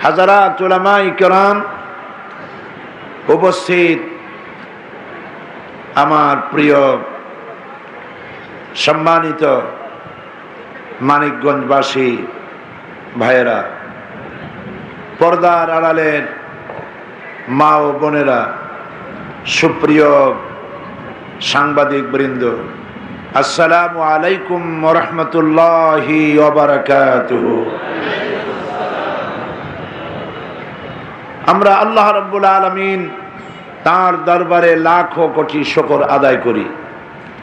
হাজারাত উলামায়ে কেরাম, উপস্থিত আমার প্রিয় সম্মানিত মানিকগঞ্জবাসী ভাইয়েরা, পর্দার আড়ালের মা ও বোনেরা, সুপ্রিয় সাংবাদিক বৃন্দ, আসসালামু আলাইকুম ওয়া রাহমাতুল্লাহি ওয়া বারাকাতুহু। আমরা আল্লাহ রাব্বুল আলামিন তার দরবারে লাখো কোটি শুকর আদায় করি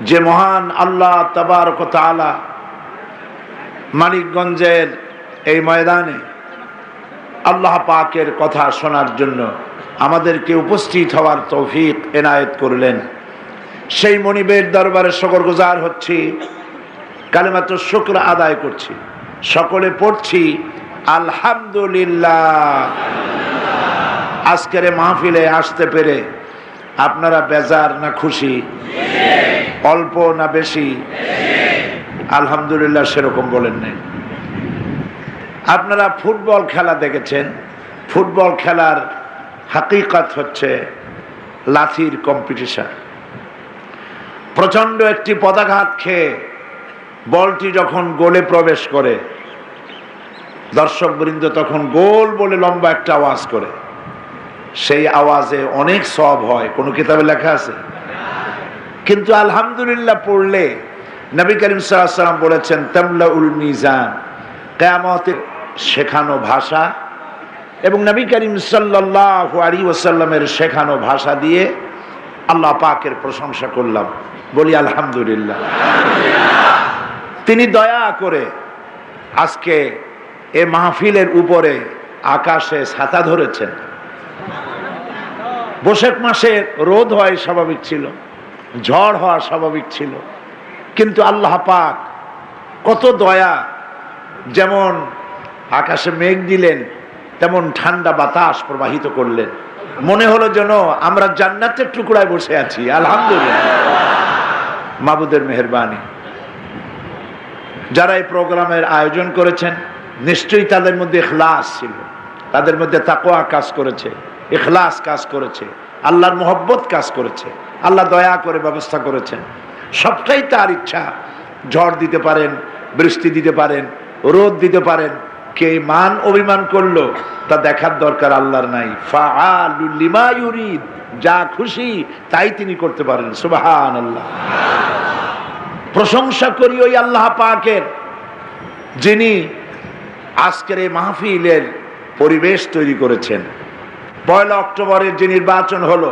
যে মহান আল্লাহ তাবারক ওয়া তাআলা মানিকগঞ্জের এই ময়দানে আল্লাহ পাকের কথা শোনার জন্য আমাদেরকে উপস্থিত হওয়ার তৌফিক এনায়েত করলেন। সেই মনিবের দরবারে শুকরগুজার হচ্ছি, কালিমাতুশ শুকর আদায় করছি, সকলে পড়ছি আলহামদুলিল্লাহ। আজকের মাহফিলে আসতে পেরে আপনারা বেজার না খুশি? অল্প না বেশি? আলহামদুলিল্লাহ সেরকম বলেন নাই। আপনারা ফুটবল খেলা দেখেছেন। ফুটবল খেলার হাকিকত হচ্ছে লাথির কম্পিটিশন। প্রচন্ড একটি পদাঘাত খেয়ে বলটি যখন গোলে প্রবেশ করে, দর্শকবৃন্দ তখন গোল বলে লম্বা একটা আওয়াজ করে। সেই আওয়াজে অনেক সওয়াব হয়, কোনো কিতাবে লেখা আছে। কিন্তু আলহামদুলিল্লাহ পড়লে নবী করিম সাল্লাল্লাহু আলাইহি ওয়াসাল্লাম বলেছেন তামলাউল মিজান, কিয়ামতের শেখানো ভাষা এবং নবী করিম সাল্লাল্লাহু আলাইহি ওয়াসাল্লামের শেখানো ভাষা দিয়ে আল্লাহ পাকের প্রশংসা করলাম, বলি আলহামদুলিল্লাহ। তিনি দয়া করে আজকে এ মাহফিলের উপরে আকাশে ছাতা ধরেছেন। বৈশাখ মাসে রোদ হয় স্বাভাবিক ছিল, ঝড় হওয়া স্বাভাবিক ছিল, কিন্তু আল্লাহ পাক কত দয়া, যেমন আকাশে মেঘ দিলেন তেমন ঠান্ডা বাতাস প্রবাহিত করলেন। মনে হলো যেন আমরা জান্নাতের টুকরায় বসে আছি। আলহামদুলিল্লাহ, মাবুদের মেহেরবানি। যারা এই প্রোগ্রামের আয়োজন করেছেন নিশ্চয়ই তাদের মধ্যে ইখলাস ছিল, তাদের মধ্যে তাকওয়া কাজ করেছে, ইখলাস কাজ করেছে, আল্লাহর মোহব্বত কাজ করেছে। আল্লাহ দয়া করে ব্যবস্থা করেছেন। সবটাই তার ইচ্ছা। ঝড় দিতে পারেন, বৃষ্টি দিতে পারেন, রোদ দিতে পারেন। কে মান অভিমান করলো তা দেখার দরকার আল্লাহর নাই। ফাআলুল লিমা ইউরিদ, যা খুশি তাই তিনি করতে পারেন। সুবহানাল্লাহ। প্রশংসা করি ওই আল্লাহ পাকের, যিনি আজকের এই মাহফিলের পরিবেশ তৈরি করেছেন। 1 অক্টোবরের যে নির্বাচন হলো,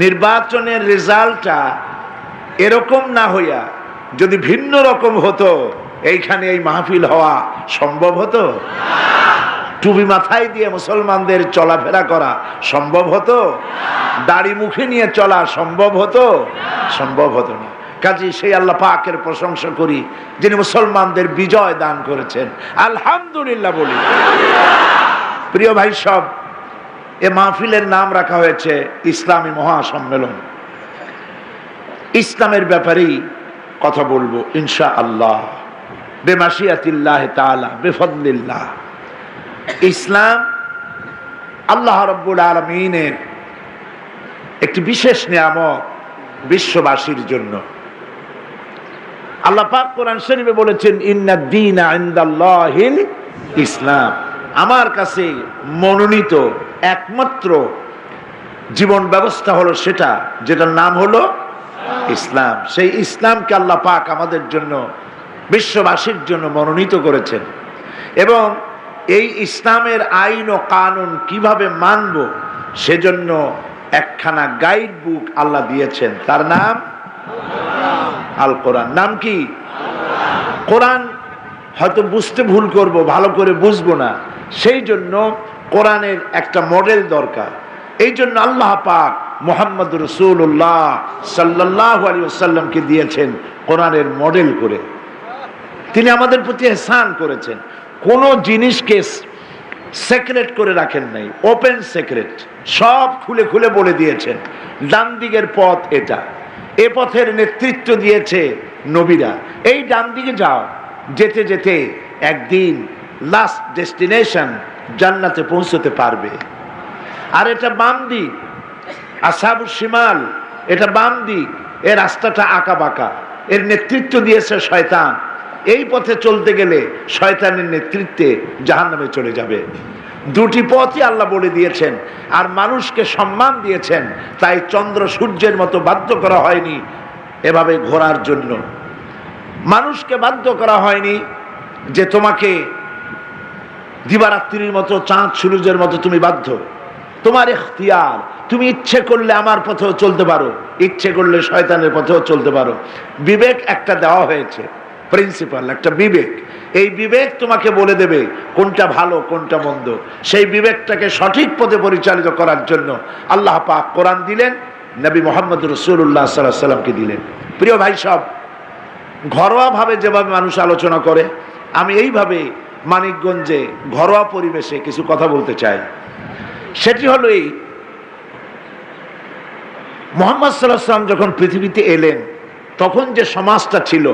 নির্বাচনের রেজাল্টটা এরকম না হইয়া যদি ভিন্ন রকম হতো, এইখানে এই মাহফিল হওয়া সম্ভব হতো? টুপি মাথায় দিয়ে মুসলমানদের চলাফেরা করা সম্ভব হতো? দাড়ি মুখে নিয়ে চলা সম্ভব হতো? সম্ভব হতো না। কাজে সেই আল্লাহ পাকের প্রশংসা করি যিনি মুসলমানদের বিজয় দান করেছেন। আলহামদুলিল্লাহ বলি। প্রিয় ভাই সব, এ মাহফিলের নাম রাখা হয়েছে ইসলামী মহাসম্মেলন। ইসলামের ব্যাপারেই কথা বলবো ইনশাআল্লাহ, বেমাশিয়াতিল্লাহ তাআলা, বেফদলিল্লাহ। ইসলাম আল্লাহ রাব্বুল আলামিনের একটি বিশেষ নিয়ামত বিশ্ববাসীর জন্য। আল্লাহ পাক কোরআন শরীফে বলেছেন ইন্নাদ দীনা ইনদাল্লাহিল ইসলাম, আমার কাছে মনোনীত একমাত্র জীবন ব্যবস্থা হলো সেটা, যেটার নাম হলো ইসলাম। সেই ইসলামকে আল্লাহ পাক আমাদের জন্য, বিশ্ববাসীর জন্য মনোনীত করেছেন। এবং এই ইসলামের আইন ও কানুন কিভাবে মানব সেজন্য একখানা গাইড বুক আল্লাহ দিয়েছেন, তার নাম আল কোরআন। নাম কি? কোরআন। হয়তো বুঝতে ভুল করব, ভালো করে বুঝবো না, সেই জন্য কোরআনের একটা মডেল দরকার। এই জন্য আল্লাহ পাক মুহাম্মদ রাসূলুল্লাহ সাল্লাল্লাহু আলাইহি ওয়াসাল্লামকে দিয়েছেন কোরআনের মডেল করে। তিনি আমাদের প্রতি ইহসান করেছেন। কোন জিনিসকে সিক্রেট করে রাখেন নাই, ওপেন সিক্রেট, সব খুলে খুলে বলে দিয়েছেন। ডান দিকের পথ এটা, এ পথের নেতৃত্ব দিয়েছে নবীরা, এই ডান দিকে যাও। যেতে যেতে একদিন লাস্ট ডেস্টিনেশন জান্নাতে পৌঁছতে পারবে। আর এটা বাম দিক, আসহাবুশ শিমাল, এটা বাম দিক, এর রাস্তাটা আঁকা বাঁকা, এর নেতৃত্ব দিয়েছে শয়তান। এই পথে চলতে গেলে শয়তানের নেতৃত্বে জাহান্নামে চলে যাবে। দুটি পথই আল্লাহ বলে দিয়েছেন, আর মানুষকে সম্মান দিয়েছেন। তাই চন্দ্র সূর্যের মতো বাধ্য করা হয়নি এভাবে ঘোরার জন্য। মানুষকে বাধ্য করা হয়নি যে তোমাকে দিবারাত্রির মতো, চাঁদ সূর্যের মতো তুমি বাধ্য। তোমার ইখতিয়ার, তুমি ইচ্ছে করলে আমার পথেও চলতে পারো, ইচ্ছে করলে শয়তানের পথেও চলতে পারো। বিবেক একটা দেওয়া হয়েছে, প্রিন্সিপাল, একটা বিবেক। এই বিবেক তোমাকে বলে দেবে কোনটা ভালো কোনটা মন্দ। সেই বিবেকটাকে সঠিক পথে পরিচালিত করার জন্য আল্লাহ পাক কোরআন দিলেন, নবী মুহাম্মদ রাসূলুল্লাহ সাল্লাল্লাহু আলাইহি ওয়াসাল্লামকে দিলেন। প্রিয় ভাই সব, ঘরোয়াভাবে যেভাবে মানুষ আলোচনা করে, আমি এইভাবে মানিকগঞ্জে ঘরোয়া পরিবেশে কিছু কথা বলতে চাই। সেটি হলো এই, মুহাম্মদ সাল্লাল্লাহু আলাইহি ওয়াসাল্লাম যখন পৃথিবীতে এলেন তখন যে সমাজটা ছিল,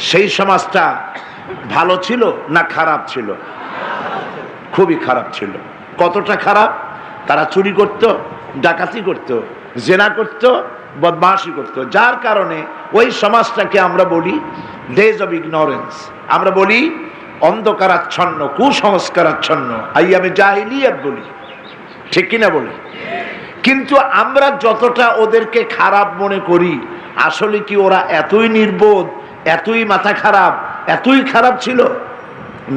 সেই সমাজটা ভালো ছিল না খারাপ ছিল? খুবই খারাপ ছিল। কতটা খারাপ? তারা চুরি করত, ডাকাতি করত, জেনা করত, বদমাশি করত, যার কারণে ওই সমাজটাকে আমরা বলি ডেজ অব ইগনোরেন্স, আমরা বলি অন্ধকারাচ্ছন্ন, কুসংস্কারাচ্ছন্ন, আইয়ামে জাহিলিয়াত বলি, ঠিক কিনা বলি? কিন্তু আমরা যতটা ওদেরকে খারাপ মনে করি, আসলে কি ওরা এতই নির্বোধ, এতই মাথা খারাপ, এতই খারাপ ছিল?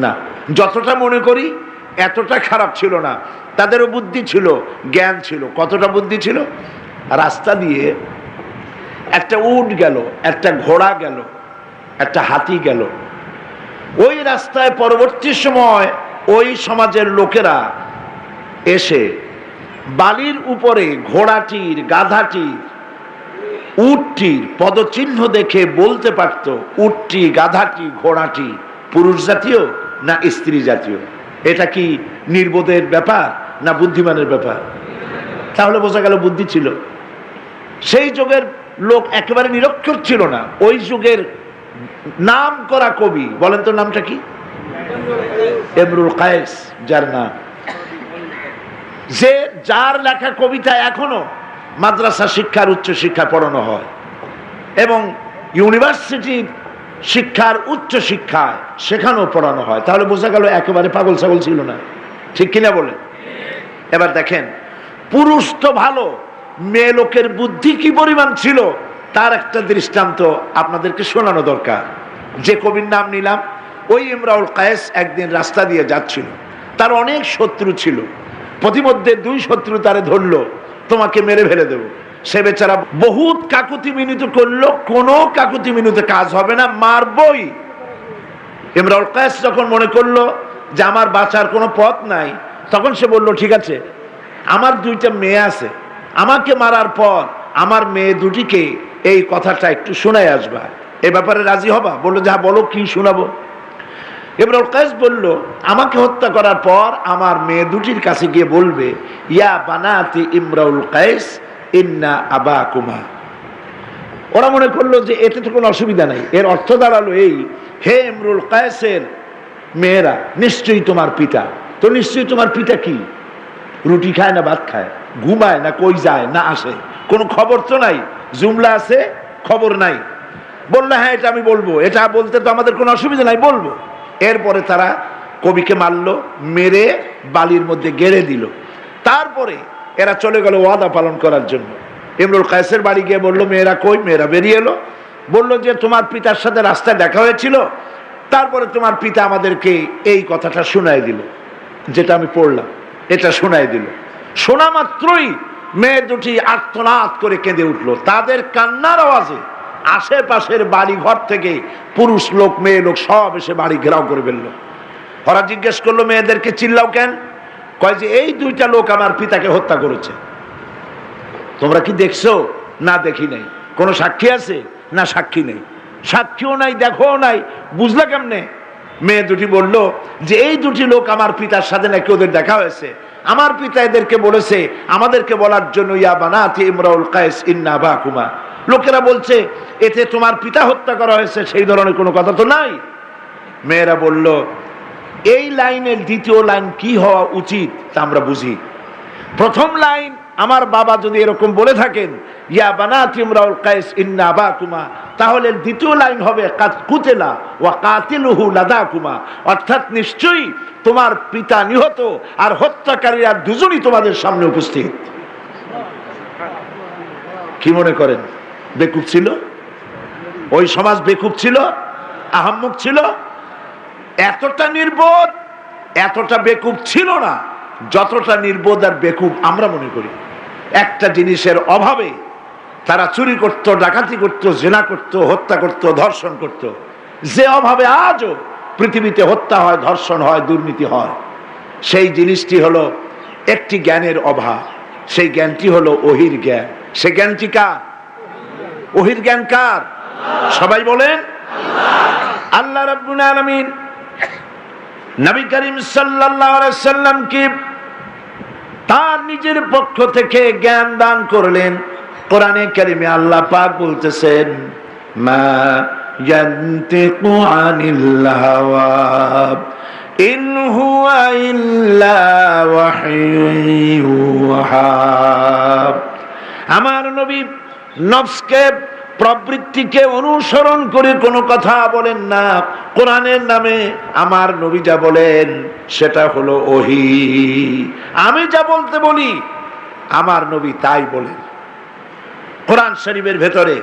না, যতটা মনে করি এতটা খারাপ ছিল না। তাদেরও বুদ্ধি ছিল, জ্ঞান ছিল। কতটা বুদ্ধি ছিল? রাস্তা দিয়ে একটা উট গেল, একটা ঘোড়া গেল, একটা হাতি গেল। ওই রাস্তায় পরবর্তী সময় ওই সমাজের লোকেরা এসে বালির উপরে ঘোড়াটির, গাধাটির, উটটির পদচিহ্ন দেখে বলতে পারত উটটি, গাধাটি, ঘোড়াটি পুরুষ জাতীয় না স্ত্রী জাতীয়। এটা কি নির্বোধের ব্যাপার না বুদ্ধিমানের ব্যাপার? তাহলে বোঝা গেল বুদ্ধি ছিল। সেই যুগের লোক একেবারে নিরক্ষর ছিল না। ওই যুগের নাম করা কবি, বলেন তো নামটা কি? ইমরুল কায়েস, যার নাম, যে যার লেখা কবিতা এখনো মাদ্রাসা শিক্ষার, উচ্চ শিক্ষা পড়ানো হয় এবং ইউনিভার্সিটি শিক্ষার, উচ্চ শিক্ষায় সেখানেও পড়ানো হয়। তাহলে বোঝা গেল একেবারে পাগল ছাগল ছিল না, ঠিক কিনা বলে? এবার দেখেন, পুরুষ তো ভালো, মেয়ে লোকের বুদ্ধি কি পরিমাণ ছিল তার একটা দৃষ্টান্ত আপনাদেরকে শোনানো দরকার। যে কবির নাম নিলাম, ওই ইমরুল কায়েস একদিন রাস্তা দিয়ে যাচ্ছিল। তার অনেক শত্রু ছিল, প্রতিমধ্যে দুই শত্রু তারে ধরলো, তোমাকে মেরে ফেলে দেবো। সে বেচারা বহুত কাকুতি মিনতি করলো, কোনো কাকুতি মিনতি কাজ হবে না, মারবই। ইমরুল কায়েস যখন মনে করলো যে আমার বাঁচার কোনো পথ নাই, তখন সে বলল, ঠিক আছে, আমার দুইটা মেয়ে আছে, আমাকে মারার পর আমার মেয়ে দুটিকে এই কথাটা একটু শোনাই আসবা, এ ব্যাপারে রাজি হবা? বললো, যা বলো, কি শোনাবো? ইমরুল কায়েস বলল, আমাকে হত্যা করার পর আমার মেয়ে দুটির কাছে গিয়ে বলবে, ইয়া বানাতি ইমরুল কায়েস ইন্না আবাকুমা। ওরা মনে করলো যে এতে তো কোনো অসুবিধা নাই। এর অর্থ দাঁড়ালো এই, হে ইমরুল কায়েসের মেয়েরা, নিশ্চয়ই তোমার পিতা। তো নিশ্চয়ই তোমার পিতা কি? রুটি খায় না ভাত খায়, ঘুমায় না কই যায় না আসে, কোনো খবর তো নাই, জুমলা আছে, খবর নাই। বললো, হ্যাঁ এটা আমি বলবো, এটা বলতে তো আমাদের কোনো অসুবিধা নাই, বলবো। এরপরে তারা কবিকে মারলো, মেরে বালির মধ্যে গেড়ে দিল। তারপরে এরা চলে গেল ওয়াদা পালন করার জন্য। ইমরুল কায়েসের বাড়ি গিয়ে বললো, মেয়েরা কই? মেয়েরা বেরিয়ে এলো, বললো যে তোমার পিতার সাথে রাস্তায় দেখা হয়েছিল, তারপরে তোমার পিতা আমাদেরকে এই কথাটা শোনায় দিল, যেটা আমি পড়লাম, এটা শোনায় দিল। শোনা মাত্রই মেয়ে দুটি আর্তনাদ করে কেঁদে উঠলো। তাদের কান্নার আওয়াজে আশেপাশের বাড়ি ঘর থেকে পুরুষ লোক, মেয়ে লোক সব এসে বাড়ি ঘেরাও করে ফেললো। ওরা জিজ্ঞেস করলো, মেয়েদেরকে চিল্লাও কেন? কয় যে এই দুইটা লোক আমার পিতাকে হত্যা করেছে। তোমরা কি দেখছো? না দেখি নাই। কোনো সাক্ষী আছে? না সাক্ষী নেই। সাক্ষীও নাই, দেখো নাই, বুঝলা কেমনে? মেয়ে দুটি বলল যে এই দুটি লোক আমার পিতার সাথে নাকি ওদের দেখা হয়েছে, আমার পিতা এদেরকে বলেছে আমাদেরকে বলার জন্য, ইয়া বানাতি ইমরুল কায়েস ইন্না আবাকুমা। লোকেরা বলছে এতে তোমার পিতা হত্যা করা হয়েছে, সেই ধরনের কোনো কথা তো নাই। মেয়েরা বলল, এই লাইনের দ্বিতীয় লাইন কি হওয়া উচিত তা আমরা বুঝি। প্রথম লাইন, আমার বাবা যদি এরকম বলে থাকেন ইয়া বানাতি ইমরাউল কাইস ইন্না আবাকুমা, তাহলে দ্বিতীয় লাইন হবে কাদ কুতিলা ওয়া কাতিলুহু লাদাকুমা, অর্থাৎ নিশ্চয়ই তোমার পিতা নিহত আর হত্যাকারীরা দুজনই তোমাদের সামনে উপস্থিত। কি মনে করেন, বেকুব ছিল? ওই সমাজ বেকুব ছিল, আহাম্মক ছিল? এতটা নির্বোধ, এতটা বেকুব ছিল না যতটা নির্বোধ আর বেকুব আমরা মনে করি। একটা জিনিসের অভাবে তারা চুরি করত, ডাকাতি করত, জেনা করত, হত্যা করত, ধর্ষণ করত। যে অভাবে আজও পৃথিবীতে হত্যা হয়, ধর্ষণ হয়, দুর্নীতি হয়, সেই জিনিসটি হলো একটি জ্ঞানের অভাব। সেই জ্ঞানটি হলো ওহির জ্ঞান। সেই জ্ঞানটি কার? ওহির জ্ঞান কার? সবাই বলেন আল্লাহ রাব্বুল আলামিন নবী করিম সাল্লাল্লাহু আলাইহি সাল্লামকে তার নিজের পক্ষ থেকে জ্ঞান দান করলেন। কোরআনে কারিমে আল্লাহ পাক বলতেছেন মা ইয়ানতিকু আনিল হাওয়া ইন হুয়া ইল্লা ওয়াহয়ুহা। আমার নবী নফসকে, প্রবৃত্তিকে অনুসরণ করে কোনো কথা বলেন না। কোরআনের নামে আমার নবী যা বলেন সেটা হলো ওহী। আমি যা বলতে বলি আমার নবী তাই বলেন। কোরআন শরীফের ভেতরে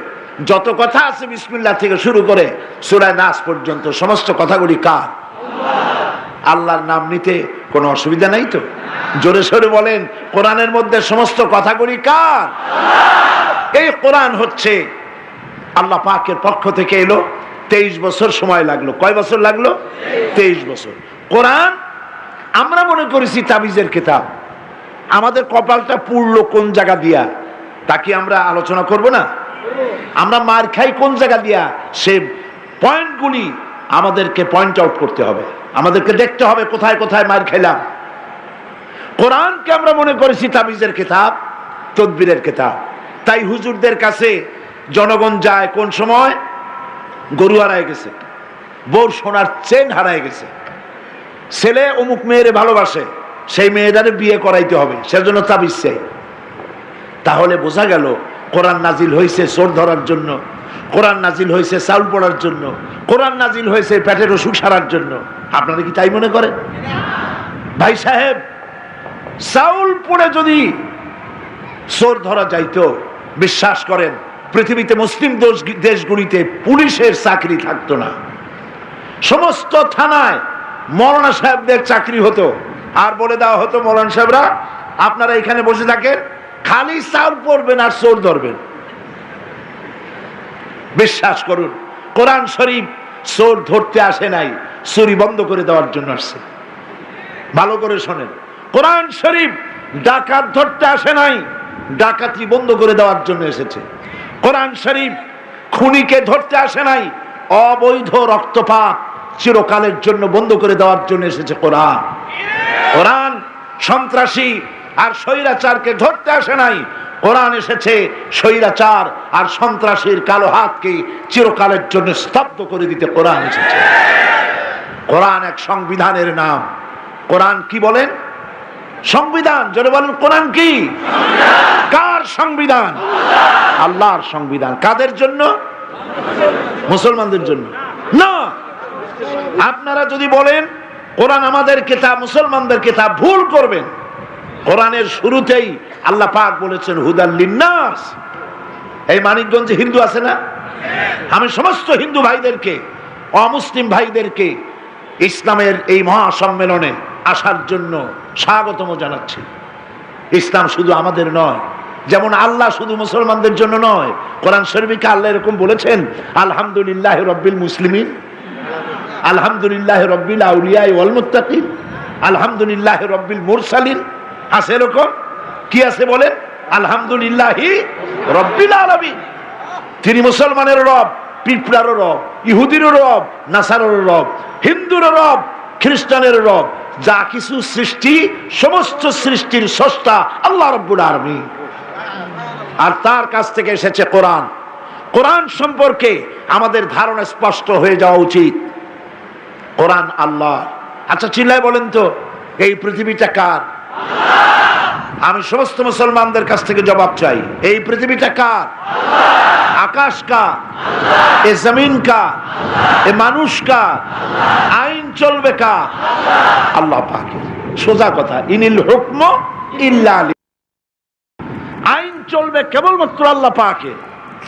যত কথা আছে বিসমিল্লাহ থেকে শুরু করে সূরা নাস পর্যন্ত সমস্ত কথাগুলি কার? আল্লাহর নাম নিতে কোনো অসুবিধা নাই তো? জোরে সোরে বলেন কোরআনের মধ্যে সমস্ত কথাগুলি কার? এই কোরআন হচ্ছে আল্লাহ পাকের পক্ষ থেকে এলো। 23 বছর সময় লাগলো। কয় বছর লাগলো? 23 বছর। কোরআন আমরা মনে করেছি তাবিজের কিতাব। আমাদের কপালটা পুড়লো কোন জায়গা দিয়া তা কি আমরা আলোচনা করব না? আমরা মার খাই কোন জায়গা দিয়া, সে পয়েন্টগুলি আমাদেরকে পয়েন্ট আউট করতে হবে। আমাদেরকে দেখতে হবে কোথায় কোথায় মার খাইলাম। কোরআনকে আমরা মনে করেছি তাবিজের কিতাব, তদবিরের কিতাব। তাই হুজুরদের কাছে জনগণ যায় কোন সময়? গরু হারায় গেছে, বউর সোনার চেন হারায় গেছে, ছেলে অমুক মেয়েরে ভালোবাসে, সেই মেয়েটারে বিয়ে করাইতে হবে, সেজন্য তাবিজ চাই। তাহলে বোঝা গেল কোরআন নাজিল হয়েছে চোর ধরার জন্য, কোরআন নাজিল হয়েছে চাউল পড়ার জন্য, কোরআন নাজিল হয়েছে পেটের অসুখ সারার জন্য। আপনারা কি তাই মনে করেন? ভাই সাহেব, চাউল পড়ে যদি চোর ধরা যাইতো, বিশ্বাস করেন পৃথিবীতে মুসলিম দেশগুলিতে পুলিশের চাকরি থাকতো না। সমস্ত থানায় মৌলানা সাহেবদের চাকরি হতো, আর বলে দেওয়া হতো মৌলানা সাহেবরা আপনারা এখানে বসে থাকেন, খালি চাউল পড়বেন আর চোর ধরবেন। বিশ্বাস করুন কোরআন শরীফ চোর ধরতে আসে নাই, চুরি বন্ধ করে দেওয়ার জন্য আসছে। ভালো করে শোনেন, কোরআন শরীফ ডাকাত ধরতে আসে নাই, ডাকাতি বন্ধ করে দেওয়ার জন্য এসেছে। কোরআন শরীফ খুনিকে ধরতে আসে নাই, অবৈধ রক্তপাত চিরকালের জন্য বন্ধ করে দেওয়ার জন্য এসেছে কোরআন। কোরআন সন্ত্রাসী আর স্বৈরাচারকে ধরতে আসে নাই, কোরআন এসেছে স্বৈরাচার আর সন্ত্রাসীর কালো হাতকে চিরকালের জন্য স্তব্ধ করে দিতে কোরআন এসেছে। কোরআন এক সংবিধানের নাম। কোরআন কি বলেন? সংবিধান। জোরে বলেন কোরআন কি? কার সংবিধান? আল্লাহর সংবিধান। কাদের জন্য? মুসলমানদের জন্য না। আপনারা যদি বলেন কোরআন আমাদের কিতাব, মুসলমানদের কিতাব, ভুল করবেন। কোরআনের শুরুতেই আল্লাহ পাক বলেছেন হুদাল লিন্নাস। এই মানিকগঞ্জে হিন্দু আছে না? আমি সমস্ত হিন্দু ভাইদেরকে, অমুসলিম ভাইদেরকে ইসলামের এই মহাসম্মেলনে আসার জন্য স্বাগতম জানাচ্ছি। ইসলাম শুধু আমাদের নয়, যেমন আল্লাহ শুধু মুসলমানদের জন্য নয়। কোরআন শরীফে আল্লাহ এরকম বলেছেন আলহামদুলিল্লাহ রব্বিল মুসলিমিন, আলহামদুলিল্লাহ রব্বিল আউলিয়া ওয়াল মুত্তাকিন, আলহামদুলিল্লাহ রব্বিল মুরসালিন। আছে এরকম? কি আছে বলেন? আলহামদুলিল্লাহি রব্বিল আলামিন। তিনি মুসলমানের রব, পিঁপড়ারও রব, ইহুদিরও রব, নাসারেরও রব, হিন্দুরও রব, খ্রিস্টানের রব। যা কিছু সৃষ্টি, সমস্ত সৃষ্টির স্রষ্টা আল্লাহ রাব্বুল আলামিন। আর তার কাছ থেকে এসেছে কোরআন। কোরআন সম্পর্কে আমাদের ধারণা স্পষ্ট হয়ে যাওয়া উচিত। কোরআন আল্লাহ, আচ্ছা চিল্লায় বলেন তো, এই পৃথিবীটা কার? আমি সমস্ত মুসলমানদের কাছ থেকে জবাব চাই, এই পৃথিবীটা কার? আকাশ কার? এ জমিন কার? এ মানুষ কার? আইন চলবে কার? আল্লাহ পাকের। সোজা কথা, ইনিল হুকম ইল্লা লিল্লাহ, আইন চলবে কেবলমাত্র আল্লাহ পাকের।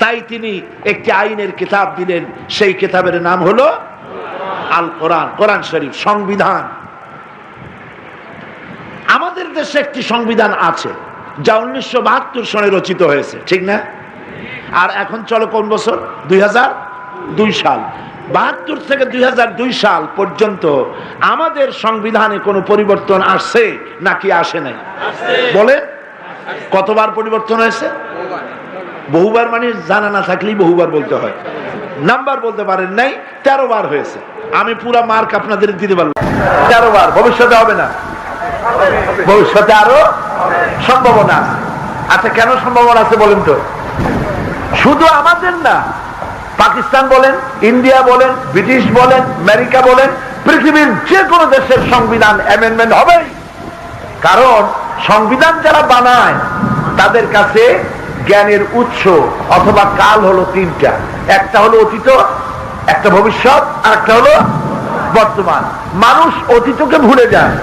তাই তিনি একটি আইনের কিতাব দিলেন, সেই কিতাবের নাম হলো আল কোরআন, কোরআন শরীফ, সংবিধান। আমাদের দেশে একটি সংবিধান আছে যা 1972 সনে রচিত হয়েছে, ঠিক না? আর এখন চলো কোন বছর? 2002 সাল। 72 থেকে 2002 সাল পর্যন্ত আমাদের সংবিধানে কোনো পরিবর্তন আসছে নাকি আসে নাই? বলে কতবার পরিবর্তন হয়েছে? বহুবার, মানে জানা না থাকলেই বহুবার বলতে হয়। নাম্বার বলতে পারেন নাই, 13 বার হয়েছে। আমি পুরা মার্ক আপনাদের দিতে পারলাম, 13 বার। ভবিষ্যতে হবে না? ভবিষ্যতে আরো সম্ভাবনা আছে। আচ্ছা কেন সম্ভাবনা আছে বলেন তো? শুধু আমাদের না, পাকিস্তান বলেন, ইন্ডিয়া বলেন, ব্রিটিশ বলেন, আমেরিকা বলেন, পৃথিবীর যে কোনো দেশের সংবিধান অ্যামেন্ডমেন্ট হবে। কারণ সংবিধান যারা বানায় তাদের কাছে জ্ঞানের উৎস অথবা কাল হলো তিনটা। একটা হলো অতীত, একটা ভবিষ্যৎ, আর একটা হলো বর্তমান। মানুষ অতীতকে ভুলে যায়,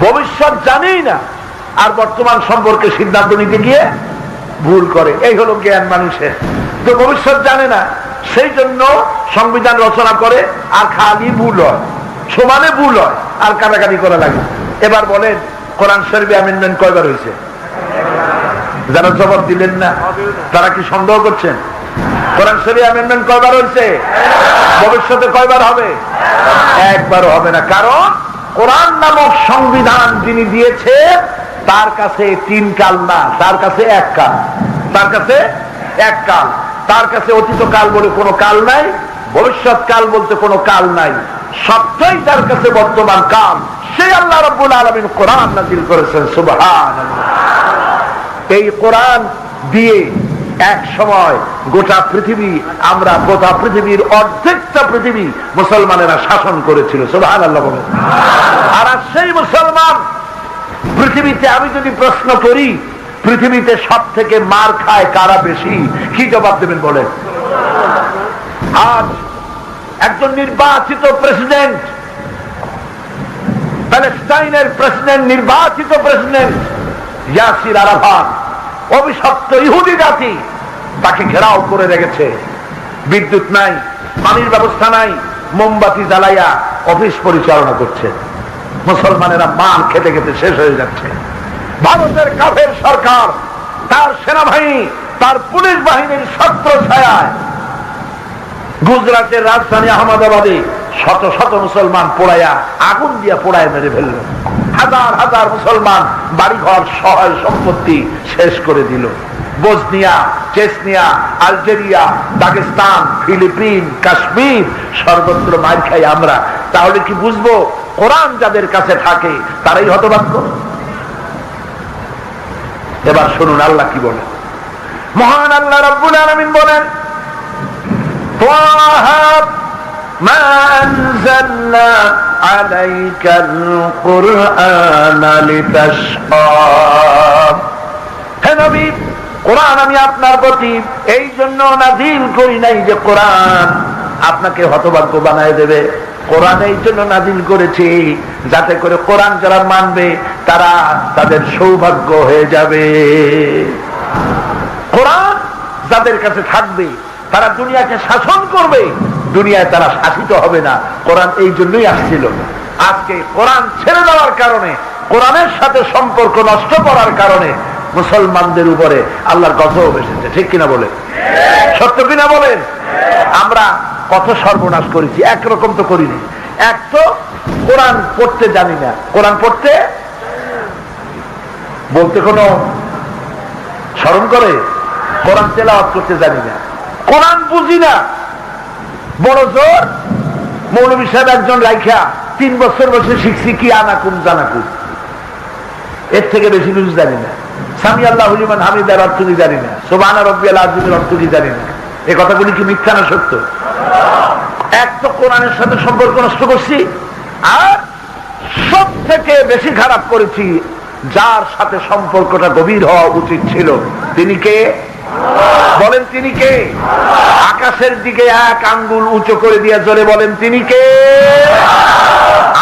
ভবিষ্যৎ জানেই না, আর বর্তমান সম্পর্কে সিদ্ধান্ত নিতে গিয়ে ভুল করে। এই হলো জ্ঞান মানুষের। তো ভবিষ্যৎ জানে না, সেই জন্য সংবিধান রচনা করে, আর খালি ভুল হয়, সমানে ভুল হয়, আর কাটাকাটি করা লাগে। এবার বলেন কোরআন শরীফে অ্যামেন্ডমেন্ট কয়বার হয়েছে? যারা জবাব দিলেন না তারা কি সন্দেহ করছেন? কোরআন শরীফে অ্যামেন্ডমেন্ট কয়বার হয়েছে? ভবিষ্যতে কয়বার হবে? একবারও হবে না। কারণ কোরআন নামক সংবিধান যিনি দিয়েছে তার কাছে 3 কাল না, তার কাছে 1 কাল। তার কাছে 1 কাল। তার কাছে অতীত কাল বলে কোনো কাল নাই, ভবিষ্যৎ কাল বলতে কোনো কাল নাই, সবটাই তার কাছে বর্তমান কাল। সেই আল্লাহ রাব্বুল আলামিন কোরআন নাযিল করেছেন। সুবহানাল্লাহ। এই কোরআন দিয়ে এক সময় গোটা পৃথিবী, আমরা গোটা পৃথিবীর অর্ধেকটা পৃথিবী মুসলমানেরা শাসন করেছিল। সুবহানাল্লাহ বলেন। আর সেই মুসলমান পৃথিবীতে, আমি যদি প্রশ্ন করি পৃথিবীতে সব থেকে মার খায় কারা বেশি, কি জবাব দেবেন বলেন? আজ একজন নির্বাচিত প্রেসিডেন্ট, প্যালেস্টাইনের প্রেসিডেন্ট, নির্বাচিত প্রেসিডেন্ট ইয়াসির আরাফাত, অভিশপ্ত ইহুদি জাতি তাকে ঘেরাও করে রেখেছে। বিদ্যুৎ নাই, পানির ব্যবস্থা নাই, মোমবাতি জ্বালাইয়া অফিস পরিচালনা করছে। মুসলমানেরা মাল খেতে খেতে শেষ হয়ে যাচ্ছে। ভারতের কাফের সরকার তার সেনাবাহিনী, তার পুলিশ বাহিনীর ছত্র ছায়ায় গুজরাটের রাজধানী আহমেদাবাদে শত শত মুসলমান পোড়াইয়া, আগুন দিয়া পোড়ায় মেরে ফেলল। হাজার হাজার মুসলমান বাড়িঘর সহায় সম্পত্তি শেষ করে দিল। Bosnia, Chechnya, Algeria, Dagestan, Philippines, Kashmir, সর্বত্র মার খাই আমরা। তাহলে কি বুঝবো কোরআন যাদের কাছে থাকে তারাই হতভাগ্য? এবার শুনুন আল্লাহ কি বলেন। মহান আল্লাহ রাব্বুল আলামিন বলেন, মা আনজালনা আলাইকাল কুরআনা লিতাশকা। হে নবী, কোরআন আমি আপনার প্রতি এই জন্য নাযিল করি নাই যে কোরআন আপনাকে হতভাগ্য বানায় দেবে। কোরআন এই জন্য নাযিল করেছি যাতে করে কোরআন যারা মানবে তারা তাদের সৌভাগ্য হয়ে যাবে। কোরআন যাদের কাছে থাকবে তারা দুনিয়াকে শাসন করবে, দুনিয়ায় তারা শাসিত হবে না। কোরআন এই জন্যই আসছিল। আজকে কোরআন ছেড়ে দেওয়ার কারণে, কোরআনের সাথে সম্পর্ক নষ্ট করার কারণে মুসলমানদের উপরে আল্লাহর গজব এসেছে। ঠিক কিনা বলে? সত্য কিনা বলেন? আমরা কত সর্বনাশ করেছি। একরকম তো করিনি। এক তো কোরআন পড়তে জানি না, কোরআন পড়তে বলতে কোনো শরম করে, কোরআন তেলাওয়াত করতে জানি না, কোরআন বুঝি না। বড় জোর মৌলভী সাহেব একজন রাইখা 3 বছর বসে শিখছি কি আনাকুম জানাকুম, এর থেকে বেশি কিছু জানি না। সামি আল্লাহু লিমান হামিদার অর্থ কি জানি না, সুবহান রাব্বিয়াল আযীমের অর্থ কি জানি না। এই কথাগুলি কি মিথ্যা না সত্য? এক তো কোরআনের সাথে সম্পর্ক নষ্ট করছি, আর বেশি খারাপ করেছি, যার সাথে সম্পর্কটা গভীর হওয়া উচিত ছিল তিনি কে? বলেন তিনি কে? আকাশের দিকে এক আঙ্গুল উঁচু করে দিয়ে জোরে বলেন তিনি কে?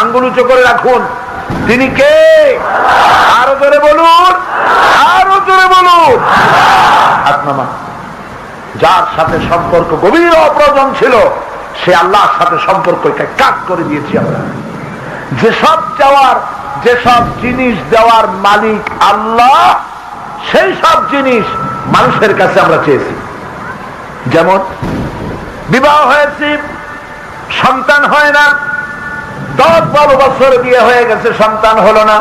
আঙ্গুল উঁচু করে রাখুন, তিনি কে? আরো জোরে বলুন, আরো জোরে বলুন। আপনামা যার সাথে সম্পর্ক গভীর অপ্রয়োজন ছিল, সে আল্লাহর সাথে সম্পর্ককে কাট করে দিয়েছি আমরা। যেসব চাওয়ার, যেসব জিনিস দেওয়ার মালিক আল্লাহ, সেই সব জিনিস মানুষের কাছে আমরা চেয়েছি। যেমন বিবাহ হয়েছে, সন্তান হয় না, 10-12 বছর বিয়ে হয়ে গেছে, সন্তান হলো না।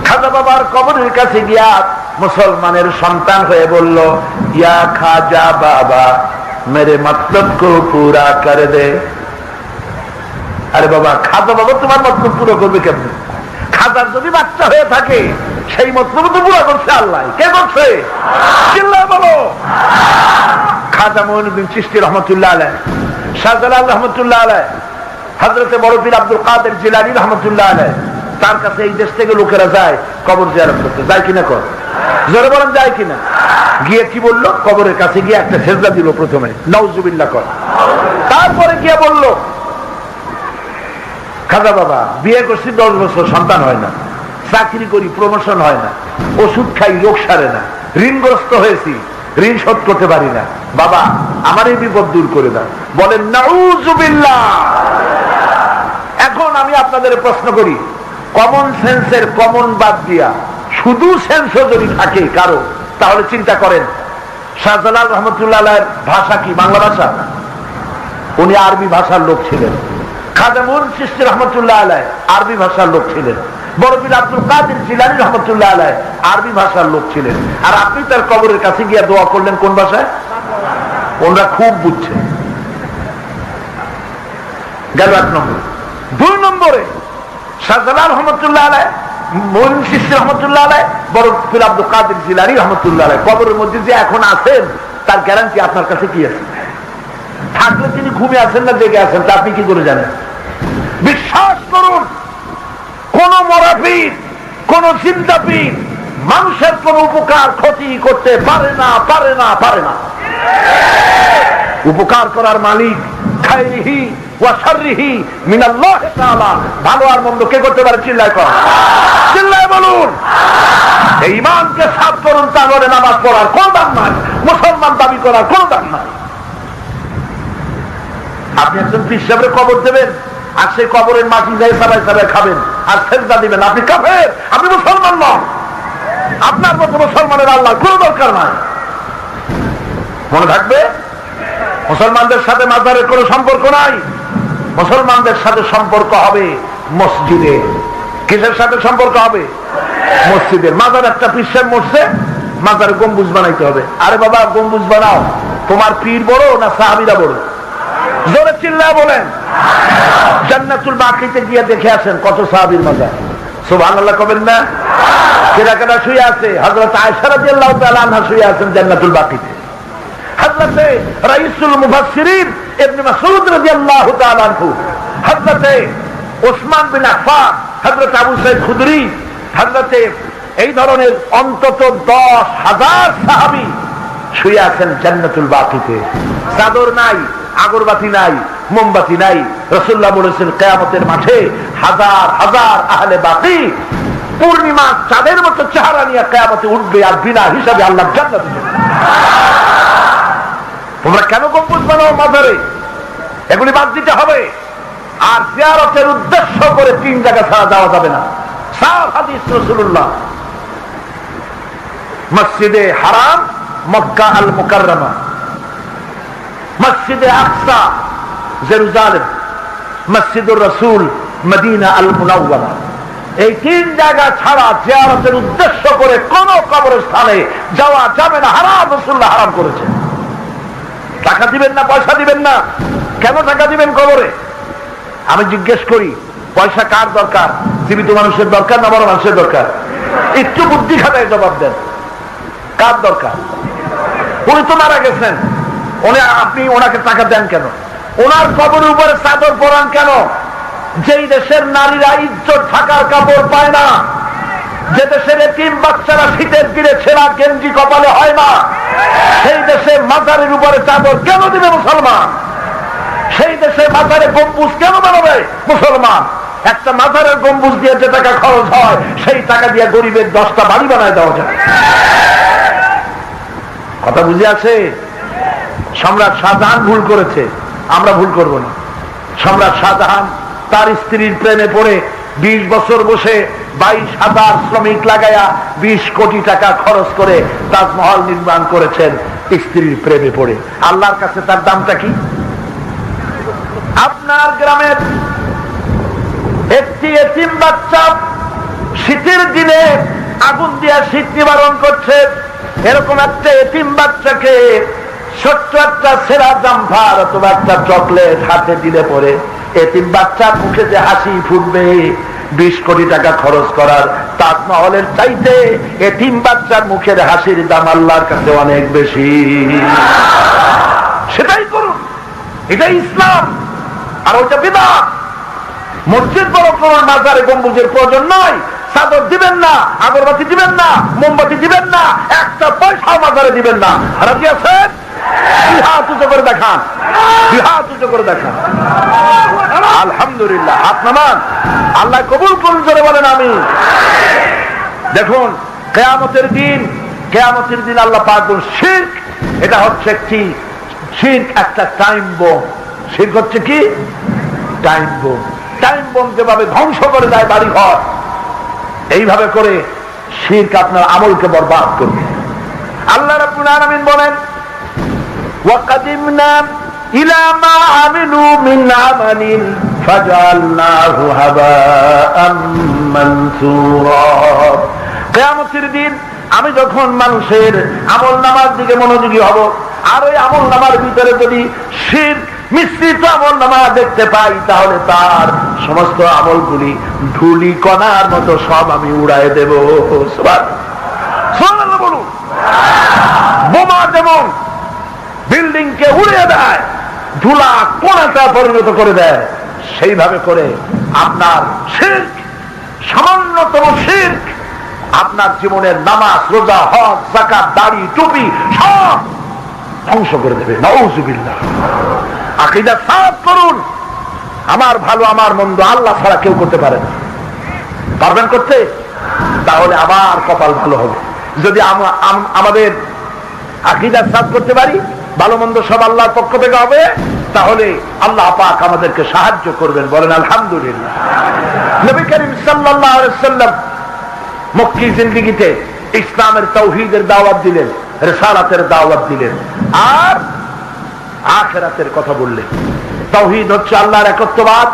খাজা বাবার কবরের কাছে গিয়া মুসলমানের সন্তান হয়ে বলল, ইয়া খাজা বাবা মেরে মতলব কো পুরা কর দে। আরে বাবা, খাজা বাবা তোমার মতলব পুরো করবে কেমন? খাজার যদি বাচ্চা হয়ে থাকে, সেই মতলব তো পুরো করছে আল্লাহ। কে করছে? চিল্লায় বলো। খাজা মঈনুদ্দিন চিশতি রহমতুল্লাহ আলাইহি, শাহজালাল রহমতুল্লাহ আলাইহি, হযরতে বড় পীর আব্দুল কাদের জিলানী রহমতুল্লাহ আলাইহি, তার কাছে এই দেশ থেকে লোকেরা যায় কবর জিয়ারত করতে। যায় কিনা? কর জোরে বলেন, যায় কিনা? গিয়ে কি বললো? কবরের কাছে গিয়ে একটা সেজদা দিল প্রথমে, নাউজুবিল্লাহ কর। তারপরে গিয়ে বলল, খাজা বাবা বিয়ে করছি 10 বছর, সন্তান হয় না, চাকরি করি, প্রমোশন হয় না, ওষুধ খাই, রোগ সারে না, ঋণগ্রস্ত হয়েছি, ঋণ শোধ করতে পারি না, বাবা আমার এই বিপদ দূর করে দাও। বলেন নাউজুবিল্লাহ। এখন আমি আপনাদের প্রশ্ন করি, কমন সেন্সের কমন বাদ দিয়া শুধু সেন্সও যদি থাকে কারো, তাহলে চিন্তা করেন শাহজালাল রহমতুল্লাহ আলাইহির ভাষা কি? বাংলা ভাষা? উনি আরবি ভাষার লোক ছিলেন। খাজা মঈনুদ্দিন চিশতি রহমতুল্লাহ আলাইহি আরবি ভাষার লোক ছিলেন। বড় পীর আব্দুল কাদের জিলানী রহমতুল্লাহ আলাইহি আরবি ভাষার লোক ছিলেন। আর আপনি তার কবরের কাছে গিয়ে দোয়া করলেন কোন ভাষায়? ওনারা খুব বুঝছে। গেল 1 নম্বর। 2 নম্বরে শাহজালাল রহমতুল্লাহ আলাইহি, মঈনুদ্দিন চিশতি রহমতুল্লাহ আলাইহি, বড় পীর আব্দুল কাদের জিলানী রহমতুল্লাহ আলাইহি কবরের মধ্যে যে এখন আছেন, তার গ্যারান্টি আপনার কাছে কি আছে? থাকলে তিনি ঘুমিয়ে আছেন না জেগে আছেন, তা আপনি কি করে জানেন? বিশ্বাস করুন, কোন মরাপীর, কোন চিন্তাপীর মানুষের কোন উপকার ক্ষতি করতে পারে না, পারে না, পারে না। উপকার করার মালিক খায়রিহি ওয়া শাররিহি মিনাল্লাহ তাআলা। ভালো আর মন্দ কে করতে পারে? চিল্লায় কর, চিল্লায় বলুন। এই ঈমানকে সাফ করুন, তাহলে নামাজ পড়ার কোন দাম নাই, মুসলমান দাবি করার কোন দাম নাই। আপনি একজন পীর সাহেবের কবর দেবেন, আর সেই কবরের মাটি যায় সবাই সবাই খাবেন আর সেজদা দিবেন, আপনি কাফের, আপনি মুসলমান নন। আপনার মতো মুসলমানের আল্লাহ কোনো দরকার নাই। মনে থাকবে, মুসলমানদের সাথে মাজারের কোনো সম্পর্ক নাই। মুসলমানদের সাথে সম্পর্ক হবে মসজিদে। কিসের সাথে সম্পর্ক হবে? মসজিদের। মাজার একটা পীর সাহেব মরছে, মাজারে গম্বুজ বানাইতে হবে। আরে বাবা, গম্বুজ বানাও, তোমার পীর বড় না সাহাবীরা বড়? জোরে চিল্লায় বলেন। জান্নাতুল বাকিতে গিয়ে দেখে আসেন কত সাহাবীর মাজার। সুবহানাল্লাহ কবেন না? কেরা কেরা শুয়ে আছে? হযরত আয়েশা রাদিয়াল্লাহু তাআলা আনহা শুয়ে আছেন জান্নাতুল বাকিতে। হযরতে রাইসুল মুফাসসিরিন ইবনে মাসউদ রাদিয়াল্লাহু তাআলা আনহু, হযরতে ওসমান বিন আফফান, হযরত আবু সাঈদ খুদরি, হযরতে এই ধরনের অন্তত 10,000 সাহাবী শুয়ে আছেন জান্নাতুল বাকিতে। চাদর নাই, আগরবাতি নাই, মোমবাতি নাই। রাসূলুল্লাহ বলেছেন কিয়ামতের মাঠে হাজার হাজার আহলে বাকি পূর্ণিমা চাঁদের মতো চেহারা নিয়ে কিয়ামতে উঠবে, আর বিনা হিসাবে আল্লাহ জান্নাতে যাবে। তোমরা কেন গম্বুজ বানাও মাজারে? এগুলি বাদ দিতে হবে। আর জিয়ারতের উদ্দেশ্য করে 3 জায়গা ছাড়া যাওয়া যাবে না। সার হাদিস রাসূলুল্লাহ, মসজিদে হারাম মক্কা আল মুকাররমা, মসজিদে আকসা জেরুজালেম, মসজিদুর রাসূল মদিনা আল মুনাওয়ারা। এই 3 জায়গা ছাড়া জিয়ারতের উদ্দেশ্য করে কোন কবরস্থানে যাওয়া যাবে না। হারাম, রাসূলুল্লাহ হারাম করেছেন। টাকা দিবেন না, পয়সা দিবেন না। কেন টাকা দিবেন কবরে? আমি জিজ্ঞেস করি, পয়সা কার দরকার? জীবিত মানুষের দরকার না বড় মানুষের দরকার? একটু বুদ্ধি খাটায় জবাব দেন, কার দরকার? উনি তো মারা গেছেন, আপনি ওনাকে টাকা দেন কেন? ওনার কবরের উপরে চাদর পরান কেন? যেই দেশের নারীরা ইজ্জত থাকার কাপড় পায় না, যে দেশের এতিম বাচ্চারা শীতের দিনে ছেঁড়া গেঞ্জি কপালে হয় না, সেই দেশে মাজারের উপরে চাদর কেন দিবে মুসলমান? সেই দেশে মাজারে গম্বুজ কেন বানাবে মুসলমান? একটা মাজারের গম্বুজ দিয়ে যে টাকা খরচ হয়, সেই টাকা দিয়ে গরিবের 10টা বাড়ি বানায় দেওয়া যায়। কথা বুঝে আছে? সম্রাট শাহজাহান ভুল করেছে, আমরা ভুল করব না। সম্রাট শাহজাহান তার স্ত্রীর প্রেমে পড়ে 20 বছর বসে 22,000 শ্রমিক লাগায়া 20 কোটি টাকা খরচ করে তাজমহল নির্মাণ করেছেন স্ত্রীর প্রেমে পড়ে। আল্লাহর কাছে তার দামটা কি? আপনার গ্রামের একটি এতিম বাচ্চা শীতের দিনে আগুন দিয়া শীত নিবারণ করছে, এরকম একটা এতিম বাচ্চাকে ছোট্ট একটা ছেঁড়া জামফার অথবা একটা চকলেট হাতে দিলে পরে এতিম বাচ্চার মুখে যে হাসি ফুটবে, 20 কোটি টাকা খরচ করার তাজমহলের চাইতে এতিম বাচ্চার মুখের হাসির দাম আল্লাহর কাছে অনেক বেশি। সেটাই করুন, এটাই ইসলাম। আর ওইটা বিদআত। মসজিদ বড় করুন, মাজারে গম্বুজের প্রয়োজন নয়। চাদর দিবেন না, আগরবাতি দিবেন না, মোমবাতি দিবেন না, একটা পয়সা মাজারে দিবেন না। রাজি আছেন? দুই হাত উঁচু করে দেখান, দুই হাত উঁচু করে দেখান। আলহামদুলিল্লাহ, হাত নামান। আল্লাহ কবুল করুন, জোরে বলেন আমিন। দেখুন, কিয়ামতের দিন আল্লাহ পাক বলেন শিরক, এটা হচ্ছে একটি শিরক, একটা টাইম বোম। শিরক হচ্ছে কি? Time bomb. টাইম বোম যেভাবে ধ্বংস করে দেয় বাড়ি ঘর, এইভাবে করে শিরক আপনার আমলকে বরবাদ করবে। আল্লাহ রাব্বুল আলামিন বলেন, ওয়াকাদিমনা ইলা মা আমিলু মিন আমালিন ফাজআলনাহু হাবাআম মানসুরা। কিয়ামতের দিন আমি যখন মানুষের আমল নামার দিকে মনোযোগী হব, আর ওই আমল নামার ভিতরে যদি শিরক মিশ্রিত আমল নামা দেখতে পাই, তাহলে তার সমস্ত আমলগুলি ধুলি কণার মতো সব আমি উড়ায় দেব। সুবহানাল্লাহ বলুন। বোমা যেমন বিল্ডিং কে উড়িয়ে দেয়, ধুলা কণাটা পরিণত করে দেয়, সেইভাবে করে আপনার শিরক, সামান্যতম শিরক আপনার জীবনের নামাজ, রোজা, হজ, যাকাত, দাড়ি, টুপি সব ধ্বংস করে দেবে। নাউযুবিল্লাহ। আকীদা সাফ করুন। আমার ভালো আমার মন্দ আল্লাহ ছাড়া কেউ করতে পারে না। পারবেন করতে? তাহলে আবার কপাল ভালো হবে। যদি আমাদের আকীদা সাফ করতে পারি, ভালো মন্দ সব আল্লাহর পক্ষ থেকে হবে, তাহলে আল্লাহ পাক আমাদেরকে সাহায্য করবেন। বলেন আলহামদুলিল্লাহ। নবী করিম সাল্লাল্লাহু আলাইহি ওয়াসাল্লাম মক্কি জিন্দেগিতে ইসলামের তাওহীদের দাওয়াত দিলেন, রিসালাতের দাওয়াত দিলেন, আর আখিরাতের কথা বললেন। তাওহীদ হচ্ছে আল্লাহর একত্ববাদ,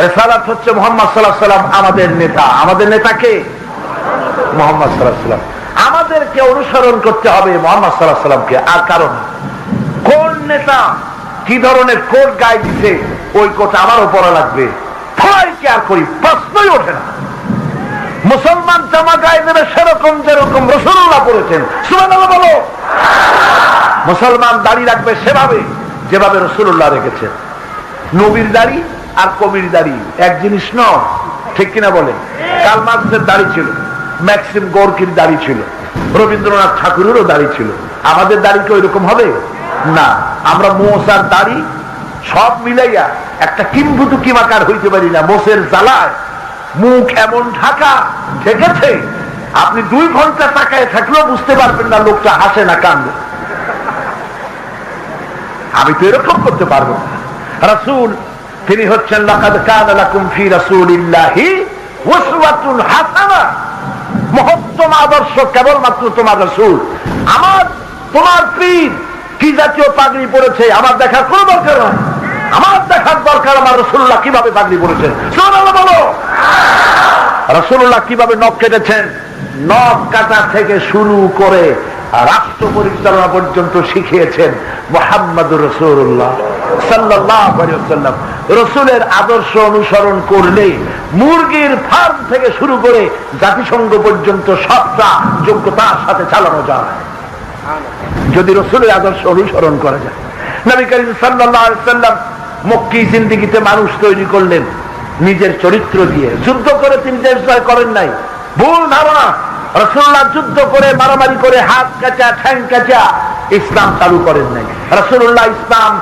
রিসালাত হচ্ছে মুহাম্মদ সাল্লাল্লাহু আলাইহি ওয়াসাল্লাম আমাদের নেতা। আমাদের নেতা কে? মুহাম্মদ সাল্লাল্লাহু আলাইহি ওয়াসাল্লাম। আমাদেরকে অনুসরণ করতে হবে মুহাম্মদ সাল্লাল্লাহু আলাইহি ওয়াসাল্লামকে। আর কারণ কোন নেতা কি ধরনের কোট গায়ে দিতে, ওই কোট আমারও পরা লাগবে, সবাই কেয়ার করি, প্রশ্নই ওঠে না। মুসলমান জামা গায়ে দেবে সেরকম যেরকম রাসূলুল্লাহ পড়েছেন। সুবহানাল্লাহ বলো। মুসলমান দাড়ি রাখবে সেভাবে যেভাবে রাসূলুল্লাহ রেখেছেন। নবীর দাড়ি আর কবির দাড়ি এক জিনিস নয়, ঠিক কিনা বলেন? কার্ল মার্কসের দাড়ি ছিল, ম্যাক্সিম গোর্কির দাড়ি ছিল, রবীন্দ্রনাথ ঠাকুরেরও দাড়ি ছিল। আমাদের দাড়ি কি ওইরকম হবে? না। আমরা মোষ আর দাড়ি সব মিলাইয়া একটা কিম্ভূত কিমাকার হইতে পারি না। মোষের জ্বালায় মুখ এমন ঢাকা ঢেকেছে, আপনি 2 ঘন্টা তাকায় থাকলেও বুঝতে পারবেন না লোকটা হাসে না কান্দে। আমি তো এরকম করতে পারবো না। রাসূল তিনি হচ্ছেন লাকাদ কানা লাকুম ফি রাসূলিল্লাহি উসওয়াতুন হাসানাহ। মহত্তম আদর্শ কেবলমাত্র তোমার রাসূল। আমার তোমার পীর কি জাতীয় পাগড়ি পরেছে আমার দেখার কোনো দরকার নয়। আমার দেখার দরকার আমার রাসূলুল্লাহ কিভাবে পাগড়ি পরেছেন। সুবহানাল্লাহ বলো। রাসূলুল্লাহ কিভাবে নখ কেটেছেন, নখ কাটা থেকে শুরু করে রাষ্ট্র পরিচালনা পর্যন্ত শিখিয়েছেন মুহাম্মদুর রাসূলুল্লাহ সাল্লাল্লাহু আলাইহি ওয়াসাল্লাম। রাসূলের আদর্শ অনুসরণ করলে মুরগির ফার্ম থেকে শুরু করে জাতিসংঘ পর্যন্ত সবটা যোগ্যতার সাথে চালানো যায় যদি রাসূলের আদর্শ অনুসরণ করা যায়। নবী করিম সাল্লাল্লাহু আলাইহি ওয়াসাল্লাম মক্কি জিন্দেগিতে মানুষ তৈরি করলেন, নিজের চরিত্র দিয়ে। যুদ্ধ করে তিনি দেশ জয় করেন নাই, ভুল ধারণা। রাসূলুল্লাহ যুদ্ধ করে, মারামারি করে, হাত কাঁচা, ঠ্যাং কাঁচা ইসলাম চালু করেন নাই। রাসূলুল্লাহ ইসলাম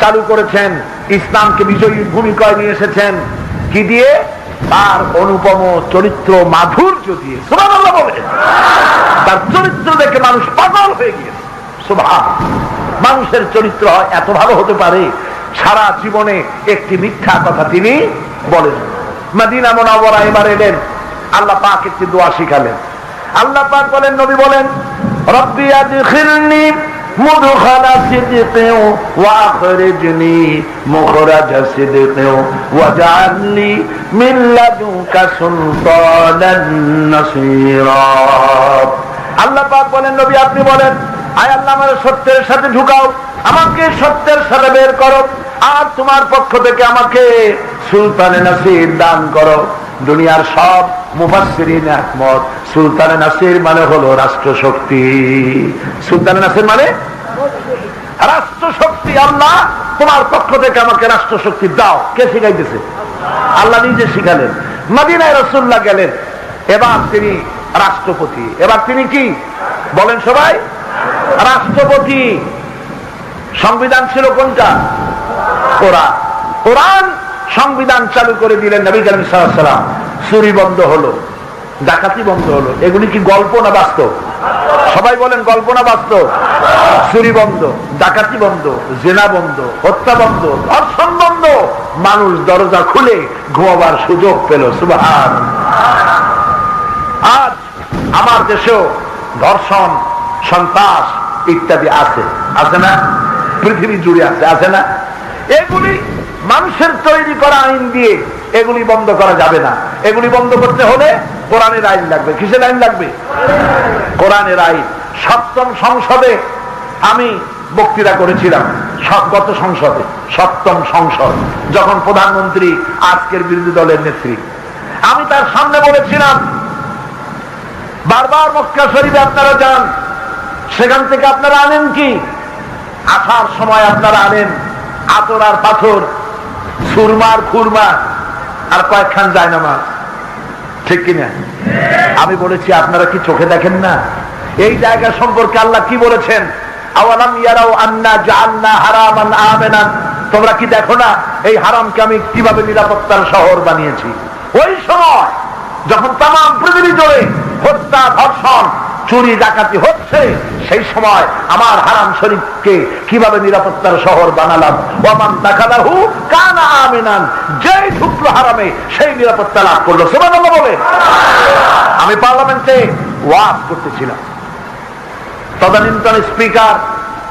চালু করেছেন, ইসলামকে বিজয়ী ভূমিকায় নিয়ে এসেছেন কি দিয়ে? তার অনুপম চরিত্র মাধুর্য দিয়ে। সুবহানাল্লাহ বলেন। তার চরিত্র দেখে মানুষ পাগল হয়ে গিয়েছে। সুবহান। মানুষের চরিত্র এত ভালো হতে পারে, সারা জীবনে একটি মিথ্যা কথা তিনি বলেন। মদিনা মুনাওয়ারা এবার এলেন, আল্লাহ পাক একটি দোয়া শিখালেন। আল্লাহ পাক বলেন, নবী বলেন, রব্বি আদখিলনি মুদখালা সিদকিন ওয়া আখরিজনি মুখরাজা সিদকিন ওয়াজআলনি মিন লাদুনকা সুলতানান নাসীরা। আল্লাহ পাক বলেন, নবী আপনি বলেন, আয় আল্লাহ আমাকে সত্যের সাথে ঢুকাও, আমাকে সত্যের সাথে বের করো, আর তোমার পক্ষ থেকে আমাকে সুলতানে নাসির দান করো। দুনিয়ার সব মুফাসসিরিন একমত, সুলতানে নাসির মানে হলো রাষ্ট্রশক্তি। সুলতানে নাসির মানে রাষ্ট্রশক্তি। আল্লাহ তোমার পক্ষ থেকে আমাকে রাষ্ট্রশক্তি দাও। কে শিখাইতেছে? আল্লাহ নিজে শিখালেন। মদিনায় রাসূলুল্লাহ গেলেন, এবার তিনি রাষ্ট্রপতি। এবার তিনি কি বলেন সবাই? রাষ্ট্রপতি। সংবিধান ছিল কোনটা? কোরআন। কোরআন সংবিধান চালু করে দিলেন নবী করিম সাল্লাল্লাহু আলাইহি ওয়াসাল্লাম। চুরি বন্ধ হলো, ডাকাতি বন্ধ হলো। এগুলি কি গল্প না বাস্তব? সবাই বলেন, গল্প না বাস্তব? চুরি বন্ধ, ডাকাতি বন্ধ, জেনা বন্ধ, হত্যা বন্ধ, ধর্ষণ বন্ধ। মানুষ দরজা খুলে ঘুমাবার সুযোগ পেল। সুবহান। আজ আমার দেশেও ধর্ষণ, সন্ত্রাস ইত্যাদি আছে, আছে না? পৃথিবী জুড়ে আছে, আছে না? এগুলি মানুষের তৈরি করা আইন দিয়ে এগুলি বন্ধ করা যাবে না। এগুলি বন্ধ করতে হলে কোরআনের আইন লাগবে। কিসের আইন লাগবে? কোরআনের আইন। সপ্তম সংসদে আমি বক্তৃতা করেছিলাম, গত সংসদে, সপ্তম সংসদ, যখন প্রধানমন্ত্রী আজকের বিরোধী দলের নেত্রী, আমি তার সামনে বলেছিলাম, বারবার মক্কা শরীফে আপনারা যান, সেখান থেকে আপনারা আনেন কি? আসার সময় আপনারা আনেন আতর আর পাথর, সুরমার খুরমা, আর কয়েকখান যায় না মাছ, ঠিক কিনা? আমি বলেছি, আপনারা কি চোখে দেখেন না এই জায়গা সম্পর্কে আল্লাহ কি বলেছেন? আওয়ালাম ইয়ারাও আন্না জাআলনা হারামান আমিনান। তোমরা কি দেখো না এই হারামকে আমি কিভাবে নিরাপত্তার শহর বানিয়েছি? ওই সময় যখন তামাম পৃথিবী জুড়ে হত্যা, ধর্ষণ, চুরি, ডাকাতি হচ্ছে, সেই সময় আমার হারাম শরীফকে কিভাবে নিরাপত্তার শহর বানালাম। ওয়ামান দাখালাহু কানা আমিনান। যেই ঢুকলো হারামে সেই নিরাপত্তা লাভ করলো। সুবহানাল্লাহ বলে। আমি পার্লামেন্টে ওয়াজ করতেছিলাম, তদানীন্তন স্পিকার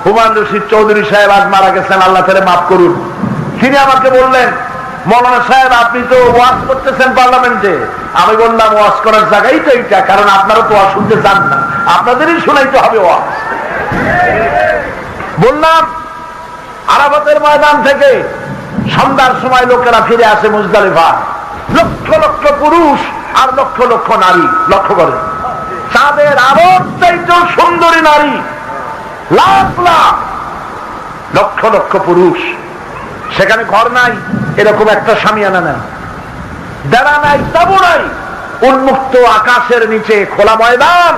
হুমায়ুন রশিদ চৌধুরী সাহেব আজ মারা গেছেন, আল্লাহ তাআলা মাফ করুন। তিনি আমাকে বললেন, মৌলানা সাহেব আপনি তো ওয়াজ করতেছেন পার্লামেন্টে। আমি বললাম, ওয়াজ করার জায়গাই তো এইটা, কারণ আপনারা তো ওয়াজ শুনতে চান না, আপনাদেরই শোনাইতে হবে ওয়াজ। বললাম, আরাফাতের ময়দান থেকে সন্ধ্যার সময় লোকেরা ফিরে আসে মুজদালিফা, লক্ষ লক্ষ পুরুষ আর লক্ষ লক্ষ নারী। লক্ষ্য করেন, তাদের আরো চাইতে সুন্দরী নারী, লাখ লাখ, লক্ষ লক্ষ পুরুষ। সেখানে ঘর নাই, এরকম একটা শামিয়ানা নাই, বেড়া নাই, তাবু নাই, উন্মুক্ত আকাশের নিচে খোলা ময়দান।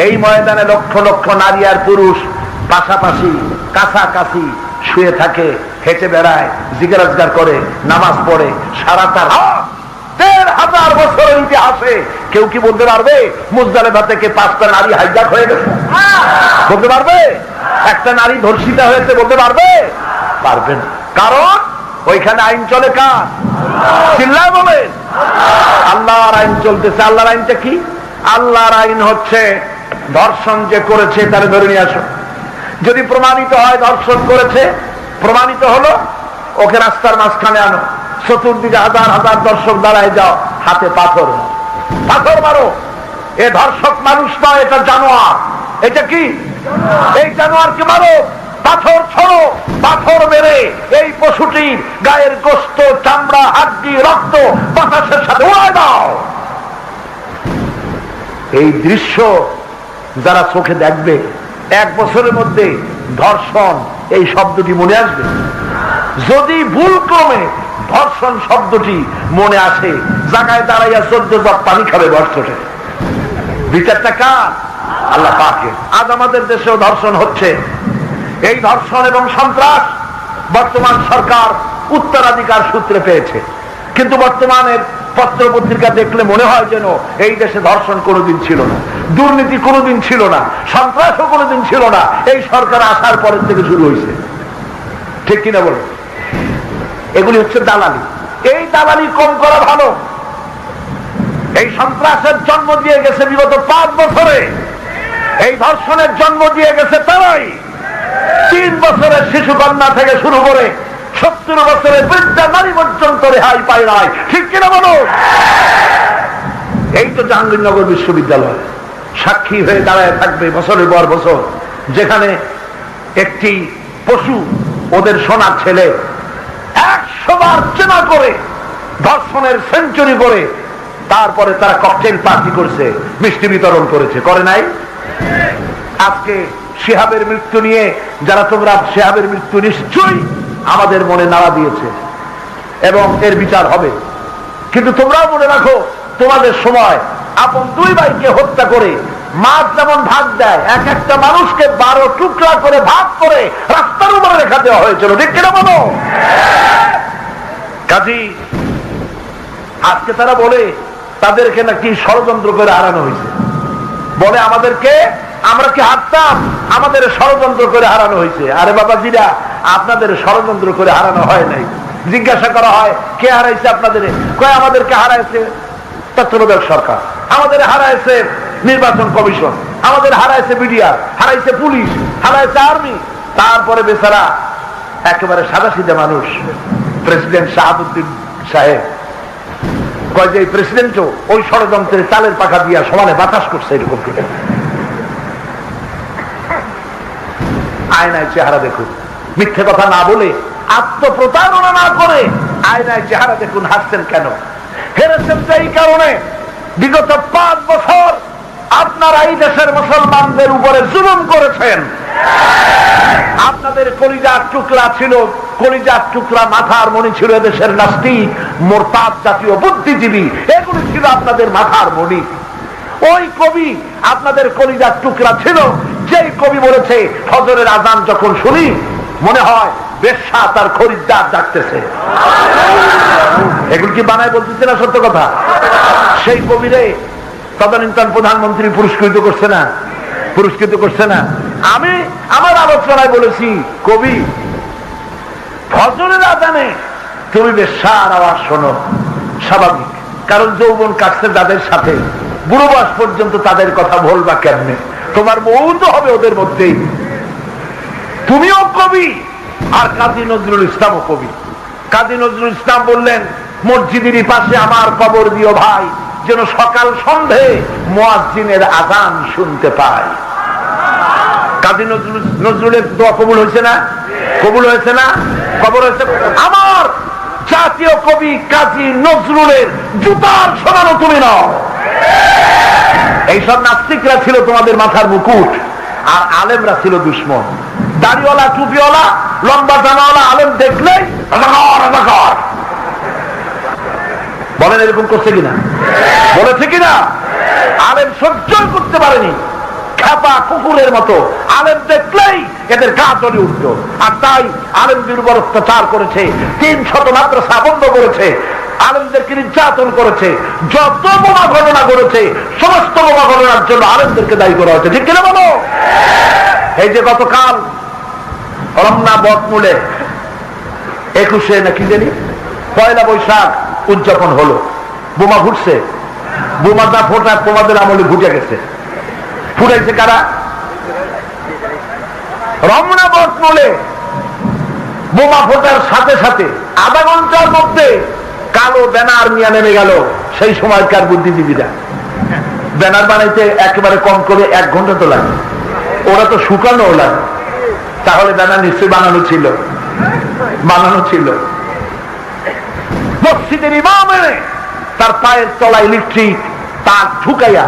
এই ময়দানে লক্ষ লক্ষ নারী আর পুরুষ পাশাপাশি, কাছাকাছি শুয়ে থাকে, হেঁটে বেড়ায়, জিকির আজকার করে, নামাজ পড়ে। সারাটা রাত ১,৫০০ বছরের ইতিহাসে কেউ কি বলতে পারবে মুজদালিফা থেকে ৫টা নারী হাইজ্যাক হয়ে গেছে? বলতে পারবে? একটা নারী ধর্ষিতা হয়েছে বলতে পারবে? পারবে না। কারণ ওইখানে আইন চলে কার? চিল্লায় বলেন, আল্লাহর আইন চলতেছে। আল্লাহর আইনটা কি? আল্লাহর আইন হচ্ছে, ধর্ষণ যে করেছে তার ধরে নিয়ে আসো। যদি প্রমাণিত হয় ধর্ষণ করেছে, প্রমাণিত হলো, ওকে রাস্তার মাঝখানে আনো, চতুর্দিকে হাজার হাজার দর্শক দাঁড়ায় যাও, হাতে পাথর, পাথর মারো। এ ধর্ষক মানুষ নয়, এটা জানোয়ার। এটা কি? এই জানোয়ারকে মারো, পাথর ছড়ো, পাথর মেরে এই পশুটির গায়ের গোশত, চামড়া, হাড্ডি, রক্ত বাতাসের সাথে উড়ায় দাও। এই দৃশ্য যারা চোখে দেখবে, 1 বছরের মধ্যে ধর্ষণ এই শব্দটি মনে আসবে। যদি ভুল ক্রমে ধর্ষণ শব্দটি মনে আসে, জায়গায় দাঁড়াইয়া 14 জগ পানি খাবে ধর্ষণে। বিচারটা কার? আল্লাহ পাকের। আজ আমাদের দেশেও ধর্ষণ হচ্ছে। এই ধর্ষণ এবং সন্ত্রাস বর্তমান সরকার উত্তরাধিকার সূত্রে পেয়েছে, কিন্তু বর্তমানের পত্র পত্রিকা দেখলে মনে হয় যেন এই দেশে ধর্ষণ কোনোদিন ছিল না, দুর্নীতি কোনোদিন ছিল না, সন্ত্রাসও কোনোদিন ছিল না। এই সরকার আসার পরের থেকে শুরু হয়েছে, ঠিক কিনা বলে? এগুলি হচ্ছে দালালি। এই দালালি কম করা ভালো। এই সন্ত্রাসের জন্ম দিয়ে গেছে বিগত 5 বছরে, এই ধর্ষণের জন্ম দিয়ে গেছে তারাই। 3 বছরের শিশু কন্যা থেকে শুরু করে 70 বছরের বৃদ্ধা নারী পর্যন্ত রেহাই পায় নাই, ঠিক কিনা বলো? এই তো জাহাঙ্গীরনগর বিশ্ববিদ্যালয় সাক্ষী হয়ে দাঁড়ায় থাকবে বছরের পর বছর, যেখানে একটি পশু ওদের সোনার ছেলে 100 বার চেনা করে ধর্ষণের সেঞ্চুরি করে তারপরে তারা ককটেল পার্টি করছে, মিষ্টি বিতরণ করেছে, করে নাই? আজকে শিহাবের মৃত্যু নিয়ে যারা, তোমরা শিহাবের মৃত্যু নিশ্চয়ই আমাদের মনে নাড়া দিয়েছে এবং এর বিচার হবে, কিন্তু তোমরাও মনে রাখো তোমাদের সময় আপন 2 ভাইকে হত্যা করে মাছ যেমন ভাগ দেয়, এক একটা মানুষকে 12 টুকরা করে ভাগ করে রাস্তার উপরে রেখা দেওয়া হয়েছিল, ঠিক কিনা বলো? কাজী আজকে তারা বলে তাদেরকে নাকি ষড়যন্ত্র করে হারানো হয়েছে, বলে আমাদেরকে, আমরা কি হারতাম, আমাদের ষড়যন্ত্র করে হারানো হয়েছে। আরে বাবা জিরা, আপনাদের ষড়যন্ত্র করে হারানো হয় নাই। জিজ্ঞাসা করা হয় কে হারাইছে আপনাদের, কয় আমাদেরকে হারাইছে তত্ত্বাবধায়ক সরকার, আমাদের হারাইছে নির্বাচন কমিশন, আমাদের হারাইছে বিডিআর, হারাইছে পুলিশ, হারাইছে আর্মি। তারপরে বেচারা একেবারে সাদাসিধা মানুষ প্রেসিডেন্ট শাহাবুদ্দিন সাহেব কয় যে প্রেসিডেন্টও ওই ষড়যন্ত্রের চালের পাখা দিয়া সমানে বাতাস করছে, এরকম করে। আয়নায় চেহারা দেখুন, মিথ্যে কথা না বলে, আত্মপ্রতারণা না করে আয়নায় চেহারা দেখুন, হাসছেন কেন? হেরেছেন তো এই কারণে বিগত 5 বছর আপনারা এই দেশের মুসলমানদের উপরে জুলুম করেছেন। আপনাদের কলিজার টুকরা ছিল, কলিজার টুকরা মাথার মণি ছিল এদেশের নাস্তিক, মোরতাদ জাতীয় বুদ্ধিজীবী, এগুলি ছিল আপনাদের মাথার মণি। ওই কবি আপনাদের কলিজার টুকরা ছিল, যেই কবি বলেছে ফজরের আজান যখন শুনি মনে হয় বেশ্যা তার খরিদ্দার ডাকতেছে। এগুলো কি বানায় বলতেছে না? সত্য কথা। সেই কবিরে তদানীন্তন প্রধানমন্ত্রী পুরস্কৃত করছে না? পুরস্কৃত করছে না? আমি আমার আলোচনায় বলেছি, কবি ফজরের আজানে তুমি বেশ্যার আওয়াজ শোনো, স্বাভাবিক, কারণ যৌবন কাটছে তাদের সাথে, বুড়ো বয়স পর্যন্ত তাদের কথা বলবা কেমনে? তোমার মৌত হবে ওদের মধ্যেই। তুমিও কবি, আর কাজী নজরুল ইসলামও কবি। কাজী নজরুল ইসলাম বললেন, মসজিদের পাশে আমার কবর দিও ভাই, যেন সকাল সন্ধে মুয়াজ্জিনের আযান শুনতে পাই। কাজী নজরুলের দোয়া কবুল হয়েছে না? কবুল হয়েছে না? কবর হয়েছে। আমার জাতীয় কবি কাজী নজরুলের জুতার শোনানো তুমি নাও। এইসব নাস্তিকরা ছিল তোমাদের মাথার মুকুট, আর আলেমরা ছিল দুশ্মন। দাড়িওয়ালা, টুপিওয়ালা, লম্বা জামাওয়ালা আলেম দেখলেই বলেন, এরকম করছে কিনা? বলেছে কিনা? আলেম সহ্যই করতে পারেনি, খেপা কুকুরের মতো আলেম দেখলেই এদের গা জ্বলে উঠত। আর তাই আলেমদের উপর অত্যাচার করেছে, 300 মাদ্রাসা বন্ধ করেছে, আলেমদেরকে নির্যাতন করেছে, যত বোমা ঘটনা করেছে সমস্ত বোমা ঘটনার জন্য আলেমদেরকে দায়ী করা হয়েছে, ঠিক কিনা বলো? এই যে গতকাল রমনা বটমূলে 21 নাকি জানি 1 বৈশাখ উদযাপন হলো, বোমা ফুটছে। বোমা না ফোটা তোমাদের আমলে ফুটে গেছে। ফুটাইছে কারা? রমনা বটমূলে বোমা ফোটার সাথে সাথে আধা ঘন্টার মধ্যে কালো ব্যানার নিয়ে নেমে গেল সেই সময়কার বুদ্ধিজীবীরা। ব্যানার বানাইতে একেবারে কম করে 1 ঘন্টা তো লাগে, ওরা তো শুকানো লাগে। তাহলে ব্যানার নিশ্চয়ই বানানো ছিল, বানানো ছিল। মসজিদের ইমামে তার পায়ের তলায় ইলেকট্রিক তার ঢুকাইয়া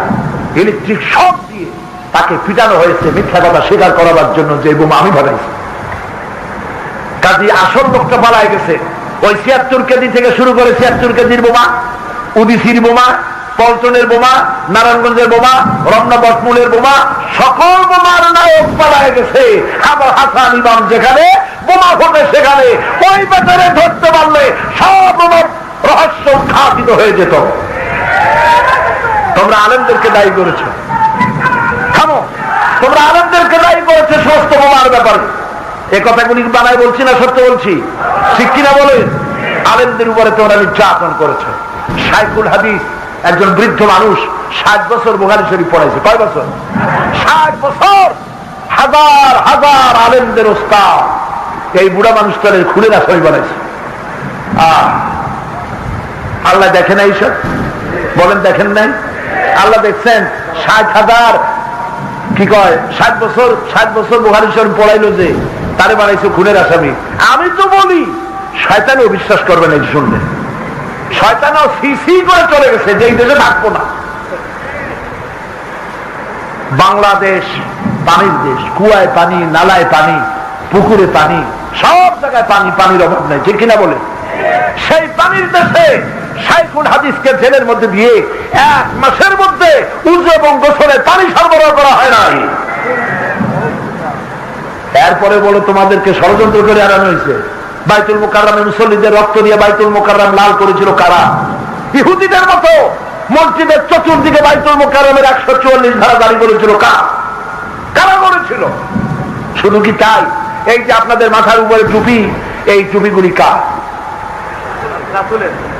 ইলেকট্রিক শক দিয়ে তাকে পিটানো হয়েছে মিথ্যা কথা স্বীকার করাবার জন্য যে বোমা আমি বানাইছি। কাজী আসল লোকটা পালায় গেছে, ওই ৭৬ কেজি থেকে শুরু করে ৭৬ কেজির বোমা, উদিসির বোমা, পল্টনের বোমা, নারায়ণগঞ্জের বোমা, রমনা বটমূলের বোমা, সকল বোমার নায়ক পালায় গেছে। আবার হাসান ইমাম যেখানে বোমা ফোটে সেখানে ওই বেচারে ধরতে পারলে সব বোমার রহস্য উদ্ঘাটিত হয়ে যেত। তোমরা আলেমদেরকে দায়ী করেছ, থামো, তোমরা আলেমদেরকে দায়ী করেছে সমস্ত বোমার ব্যাপারে। এ কথাগুলি বানাই বলছি না সত্য বলছি? ঠিক কিনা বলে? আলেমদের উপরে তোমরা নির্যাতন করেছো। শাইখুল হাদিস একজন বৃদ্ধ মানুষ 60 বছর বুখারী শরীফ পড়াইছে। কয় বছর? 60 বছর। হাজার হাজার আলেমদের ওস্তাদ এই বুড়া মানুষটার খুলে রাখাই বানাইছে। আল্লাহ দেখেন এইসব? বলেন দেখেন নাই? আল্লাহ দেখছেন? 60,000 কি কয় 60 বছর বুখারী শরীফ পড়াইলো যে তারে বানাইছে খুনের আসামি। আমি তো বলি শয়তানও বিশ্বাস করবে না এই শুনলে। শয়তানও সিসি করে চলে গেছে যে এই দেশে থাকবো না। বাংলাদেশ পানির দেশ, কুয়ায় পানি, নালায় পানি, পুকুরে পানি, সব জায়গায় পানি, পানির অভাব নাই, ঠিক কিনা বলে? সেই পানির দেশে শাইখুল হাদিসকে জেলের মধ্যে দিয়ে 1 মাসের মধ্যে উযু এবং গোসলের পানি সরবরাহ করা হয় নাই। এরপরে বলো তোমাদেরকে ষড়যন্ত্র করে আনানো হয়েছে। বাইতুল মুকাররমে মুসল্লিদের রক্ত দিয়ে বাইতুল মুকাররম লাল করেছিল কারা? ইহুদিদের মতো মসজিদের চতুর্দিকে বাইতুল মুকাররমের 144 ধারা জারি করেছিল কারা করেছিল? শুধু কি তাই? এই যে আপনাদের মাথার উপরে টুপি, এই টুপিগুলি কার?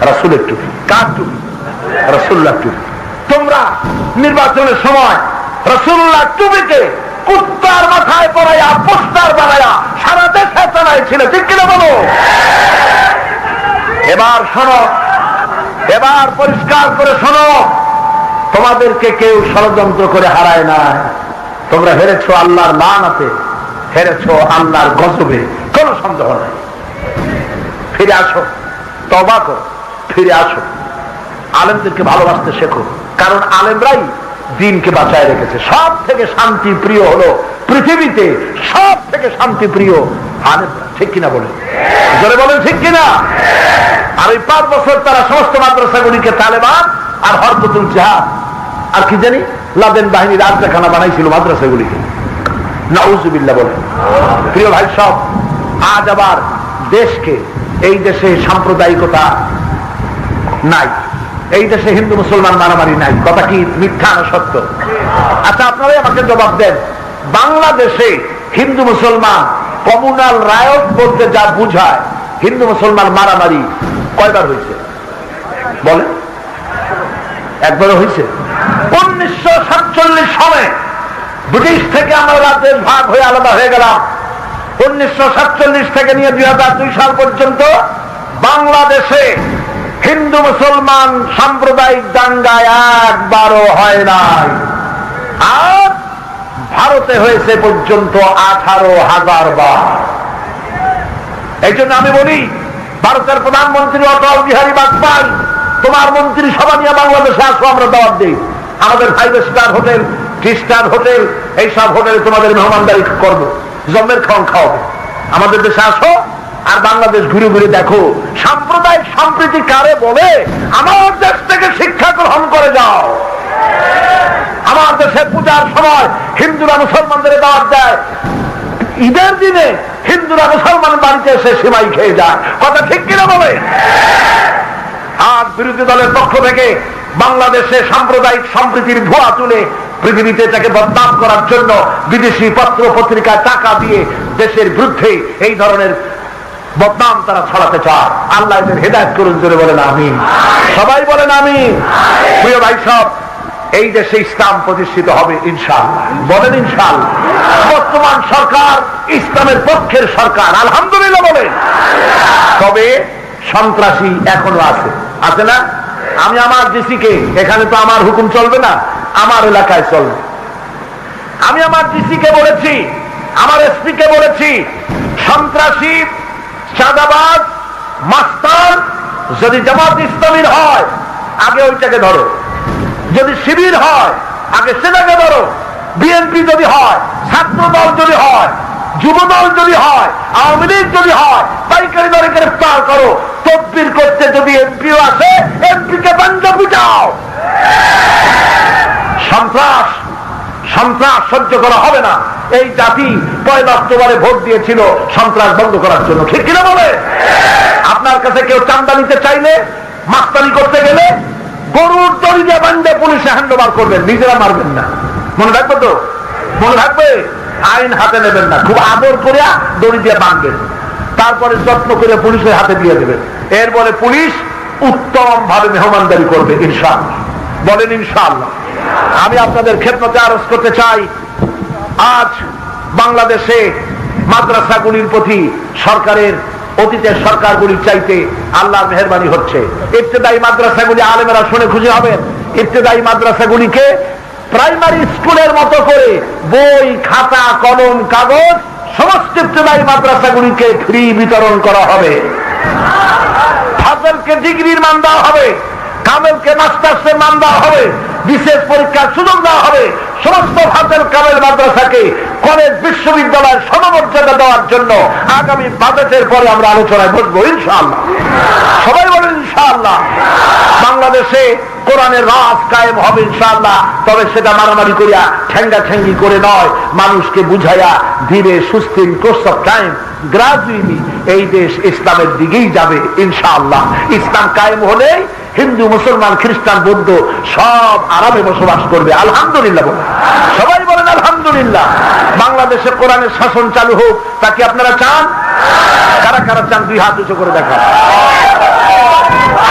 রাসূলের টুপি। কার টুপি? রাসূলুল্লাহ টুপি। তোমরা নির্বাচনের সময় রাসূলুল্লাহ টুপিকে কুত্তার মাথায় পরাইয়া পোস্টার বানাইয়া সারা দেশে চালাইছিল, ঠিক কিনা বলো? এবার শোনো, এবার পরিষ্কার করে শোনো, তোমাদেরকে কেউ ষড়যন্ত্র করে হারায় না। তোমরা হেরেছো আল্লাহর লানাতে, হেরেছো আল্লাহর গজবে, কোনো সন্দেহ নাই। ফিরে আসো, তওবা করো, ফিরে আসো, আলেমদেরকে ভালোবাসতে শেখো। কারণ আলেমরাই দিনকে বাঁচায় রেখেছে। সব থেকে শান্তি প্রিয় হলো পৃথিবীতে, সব থেকে শান্তি প্রিয় আলেমরা, ঠিক কিনা বলেন? জোরে বলেন ঠিক কিনা? আর এই 5 বছর তারা সমস্ত মাদ্রাসাগুলিকে তালেবান আর হরকতুল জিহাদ আর কি জানি লাদেন বাহিনীর আড্ডাখানা বানাইছিল মাদ্রাসাগুলিকে। নাউজুবিল্লাহ বলেন। প্রিয় ভাই সব, আজ আবার দেশকে, এই দেশে সাম্প্রদায়িকতা নাই, এই দেশে হিন্দু মুসলমান মারামারি নাই। কথা কি মিথ্যা না সত্য? আচ্ছা আপনারাই আমাকে জবাব দেন, বাংলাদেশে হিন্দু মুসলমান কমিউনাল রায়ট বলতে যা বুঝায়, হিন্দু মুসলমান মারামারি কয়বার হয়েছে বলেন? একবারও হয়েছে? 1947 সালে ব্রিটিশ থেকে আমরা রাজ্যের ভাগ হয়ে আলাদা হয়ে গেলাম। 1947 থেকে নিয়ে 2002 সাল পর্যন্ত বাংলাদেশে হিন্দু মুসলমান সাম্প্রদায়িক দাঙ্গা একবারও হয় নাই। আর ভারতে হয়েছে পর্যন্ত 18,000 বার। এই জন্য আমি বলি, ভারতের প্রধানমন্ত্রী অটল বিহারী বাজপেয়ী, তোমার মন্ত্রী সভা নিয়ে বাংলাদেশে আসো, আমরা দাওয়াত দিই। আমাদের 5 স্টার হোটেল, 3 স্টার হোটেল, এইসব হোটেলে তোমাদের মেহমানদারি করবো, জমের খাওয়ান খাওয়াবো। আমাদের দেশে আসো, আর বাংলাদেশ ঘুরে ঘুরে দেখো সাম্প্রদায়িক সম্প্রীতি কারে বলে। আমার দেশ থেকে শিক্ষা গ্রহণ করে যাও। আমার দেশে পূজার সময় হিন্দুরা মুসলমানদের দাওয়াত দেয়, ঈদের দিনে হিন্দুরা মুসলমান বাড়িতে এসে সেমাই খেয়ে যায়। কথা ঠিক কিনা বলে? আর বিরোধী দলের পক্ষ থেকে বাংলাদেশে সাম্প্রদায়িক সম্প্রীতির ধোঁয়া তুলে পৃথিবীতে তাকে বদনাম করার জন্য বিদেশি পত্র পত্রিকায় টাকা দিয়ে দেশের বিরুদ্ধে এই ধরনের বদনাম তারা ছড়াতে চায়। আল্লাহ এদের হেদায়েত করুন, জোরে বলেন আমিন। সবাই বলেন আমিন। প্রিয় ভাই সব, এই দেশে ইসলাম প্রতিষ্ঠিত হবে ইনশাআল্লাহ, বলেন ইনশাআল্লাহ। বর্তমান সরকার ইসলামের পক্ষের সরকার, আলহামদুলিল্লাহ বলেন। তবে সন্ত্রাসী এখনো আছে, আছে না? আমি আমার ডিসিকে, এখানে তো আমার হুকুম চলবে না, আমার এলাকায় চলবে। আমি আমার ডিসিকে বলেছি, আমার এসপি কে বলেছি, সন্ত্রাসী, চাঁদাবাজ, মাস্তান যদি জামাত ইসলামীর হয় আগে ওইটাকে ধরো, যদি শিবির হয় আগে সেটাকে ধরো, বিএনপি যদি হয়, ছাত্র দল যদি হয়, যুবদল যদি হয়, আওয়ামী লীগ যদি হয়, পাইকারি দরে গ্রেফতার করো। তদবির করতে যদি এমপিও আসে, এমপিকে বন্ধ পিটাও। সন্ত্রাস সন্ত্রাস সহ্য করা হবে না। এই জাতি 1 অক্টোবরে ভোট দিয়েছিল সন্ত্রাস বন্ধ করার জন্য, ঠিক কিনা বলে? আপনার কাছে কেউ চান্দা নিতে চাইলে, মাস্তানি করতে গেলে গরুর দড়ি দিয়ে বান্ধে পুলিশে হ্যান্ডওভার করবেন, নিজেরা মারবেন না। মনে রাখবে তো? মনে রাখবে? আইন হাতে নেবেন না, খুব আদর করে দড়ি দিয়ে বাঁধবেন, তারপরে যত্ন করে পুলিশের হাতে দিয়ে দেবেন। এরপরে পুলিশ উত্তম ভাবে মেহমানদারি করবে ইনশাআল্লাহ। বলেন ইনশাআল্লাহ। আমি আপনাদের খেদমতে আরজ করতে চাই, আজ বাংলাদেশে মাদ্রাসাগুলির প্রতি সরকারের, অতীতের সরকারগুলির চাইতে আল্লাহর মেহেরবানি হচ্ছে। ইবতেদায়ী মাদ্রাসাগুলি আলেমেরা শুনে খুশি হবেন, ইবতেদায়ী মাদ্রাসাগুলিকে প্রাইমারি স্কুলের মতো করে বই, খাতা, কলম, কাগজ সমস্ত ইবতেদায়ী মাদ্রাসাগুলিকে ফ্রি বিতরণ করা হবে। ফাজলকে ডিগ্রির মান দেওয়া হবে, কামেলকে মাস্টার্সের মান দেওয়া হবে, বিশেষ পরীক্ষার সুযোগ দেওয়া হবে। সমস্ত ফাজল কামেল মাদ্রাসাকে কলেজ, বিশ্ববিদ্যালয়ের সমমর্যাদা দেওয়ার জন্য আগামী বাজেটের পরে আমরা আলোচনায় বসবো ইনশাআল্লাহ। সবাই বলেন ইনশাআল্লাহ। বাংলাদেশে কোরআনের রাজ কায়েম হবে ইনশাআল্লাহ। তবে সেটা মারামারি করিয়া, ঠেঙ্গা ঠেঙ্গি করে নয়, মানুষকে বুঝাইয়া ধীরে সুস্থে, কোর্স অফ টাইম, গ্রাজুয়ালি এই দেশ ইসলামের দিকেই যাবে ইনশাআল্লাহ। ইসলাম কায়েম হলে হিন্দু, মুসলমান, খ্রিস্টান, বৌদ্ধ সব আরামে বসবাস করবে। আলহামদুলিল্লাহ বলে সবাই বলেন আলহামদুলিল্লাহ। বাংলাদেশে কোরআনের শাসন চালু হোক, তা কি আপনারা চান? কারা কারা চান? 2 হাত উঁচু করে দেখান,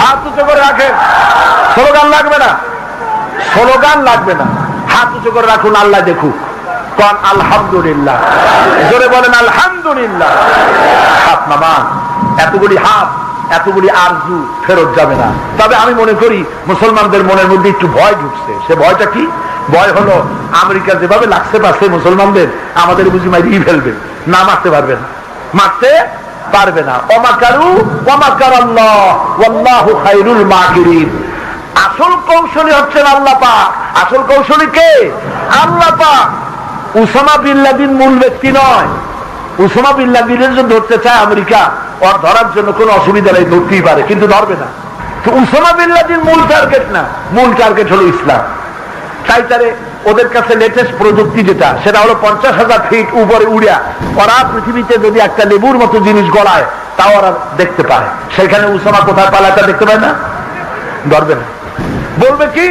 হাত উঁচু করে রাখেন। স্লোগান লাগবে না, স্লোগান লাগবে না, হাত উঁচু করে রাখুন, আল্লাহ দেখুক। কোন আলহামদুলিল্লাহ, জোরে বলেন আলহামদুলিল্লাহ। হাত নামান, এতগুলি হাত, এতগুলি আরজু ফেরত যাবে না। তবে আমি মনে করি মুসলমানদের মনের মধ্যে একটু ভয় ঢুকছে। সে ভয়টা কি? ভয় হলো আমেরিকা যেভাবে লাগছে পাচ্ছে মুসলমানদের, আমাদের বুঝি মারিয়ে ফেলবে। না, মারতে পারবে না, মারতে পারবে না। ওমাকারু ওয়ামাকারাল্লাহ ওয়াল্লাহু খায়রুল মাকিরিন। আসল কৌশলী হচ্ছেন আল্লাহ পাক। আসল কৌশলী কে? আল্লাহ পাক। উসামা বিন লাদেন মূল ব্যক্তি নয়। উসামা বিন লাদেনের যদি ধরতে চায় আমেরিকা, ওর ধরার জন্য কোনো অসুবিধা নেই, ধরতেই পারে, কিন্তু ধরবে না। তো উসামা বিন লাদেন মূল টার্গেট না, মূল টার্গেট হলো ইসলাম। তাই তারে ওদের কাছে লেটেস্ট প্রযুক্তি যেটা, সেটা হলো 50,000 ফিট উপরে উড়িয়া ওরা পৃথিবীতে যদি একটা লেবুর মতো জিনিস গলায়, তাও ওরা দেখতে পায়। সেখানে উসামা কোথায় পালায় তা দেখতে পায় না, ধরবে না। বলবে কি,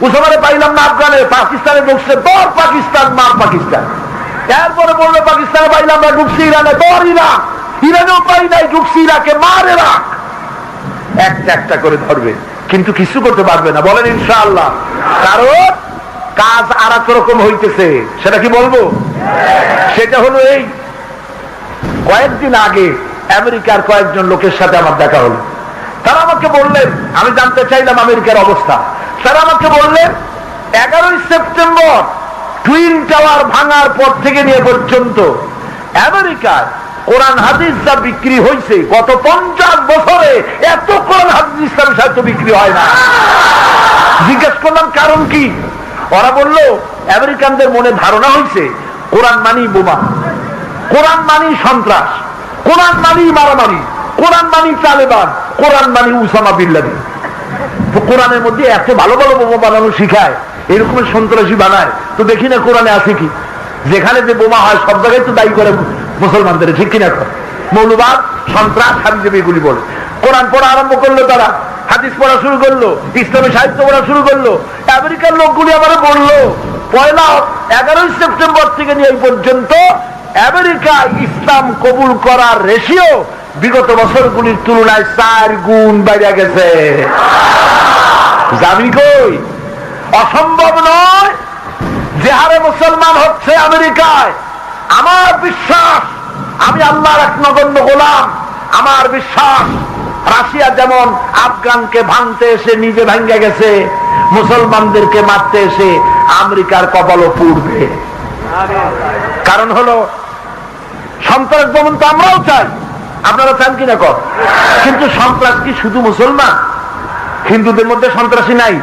উসামারে পাইলাম না আফগানে, পাকিস্তানে ঢুকছে, তোর পাকিস্তান, মার পাকিস্তান। এরপরে বলবে পাকিস্তানে পাইলাম না, ঢুকছে ইরানে, তোর ইরাক, ইরানেও পাই নাই, ঢুকছে ইরাকে, মার ইরাক। একটা একটা করে ধরবে, কিন্তু কিছু করতে পারবে না। বলেন ইনশাআল্লাহ। কারণ কাজ আর এক রকম হইতেছে। সেটা কি বলবো? সেটা হলো এই, কয়েকদিন আগে আমেরিকার কয়েকজন লোকের সাথে আমার দেখা হলো। তারা আমাকে বললেন, আমি জানতে চাইলাম আমেরিকার অবস্থা। তারা আমাকে বললেন 11ই সেপ্টেম্বর টুইন টাওয়ার ভাঙার পর থেকে নিয়ে পর্যন্ত আমেরিকার কোরআন হাদিস যা বিক্রি হয়েছে, গত 50 বছরে এত কোরআন হাদিস ইসলামী সাহিত্য বিক্রি হয় না। জিজ্ঞেস করলাম কারণ কি? ওরা বললো আমেরিকানদের মনে ধারণা হয়েছে কোরআন মানি বোমা, কোরআন মানি সন্ত্রাস, কোরআন মানি মারামারি, কোরআন মানি তালেবান, কোরআন মানি উসামা বিন লাদেন। তো কোরআনের মধ্যে এত ভালো ভালো বোমা বানানো শিখায়, এরকমের সন্ত্রাসী বানায়, তো দেখি না কোরআনে আছে কি? যেখানে যে বোমা হয় সব জায়গায় তো দায়ী করে মুসলমানদের, ঠিক কিনা? মৌলবাদ, সন্ত্রাস, হাবিজাবি এগুলি বলে। কোরআন পড়া আরম্ভ করলো, তারা হাদিস পড়া শুরু করলো, ইসলামী সাহিত্য পড়া শুরু করলো। আমেরিকার লোকগুলি আবার বললো 11ই সেপ্টেম্বর থেকে নিয়ে এই পর্যন্ত আমেরিকা ইসলাম কবুল করার রেশিও বিগত বছরগুলির তুলনায় 4 গুণ বেড়ে গেছে। জানি কই? অসম্ভব নয়। যে হারে মুসলমান হচ্ছে আমেরিকায়, আমার বিশ্বাস, আমি আল্লাহর এক নগণ্য গোলাম, আমার বিশ্বাস রাশিয়া যেমন আফগানকে ভাঙতে এসে নিজে ভেঙে গেছে, মুসলমানদেরকে মারতে এসে আমেরিকার কপালও পুড়বে। কারণ হলো সন্ত্রাস দমন তো আমরাও চাই, আপনারা চান কিনা কর, কিন্তু সন্ত্রাস কি শুধু মুসলমান? হিন্দুদের মধ্যে সন্ত্রাসী নাই,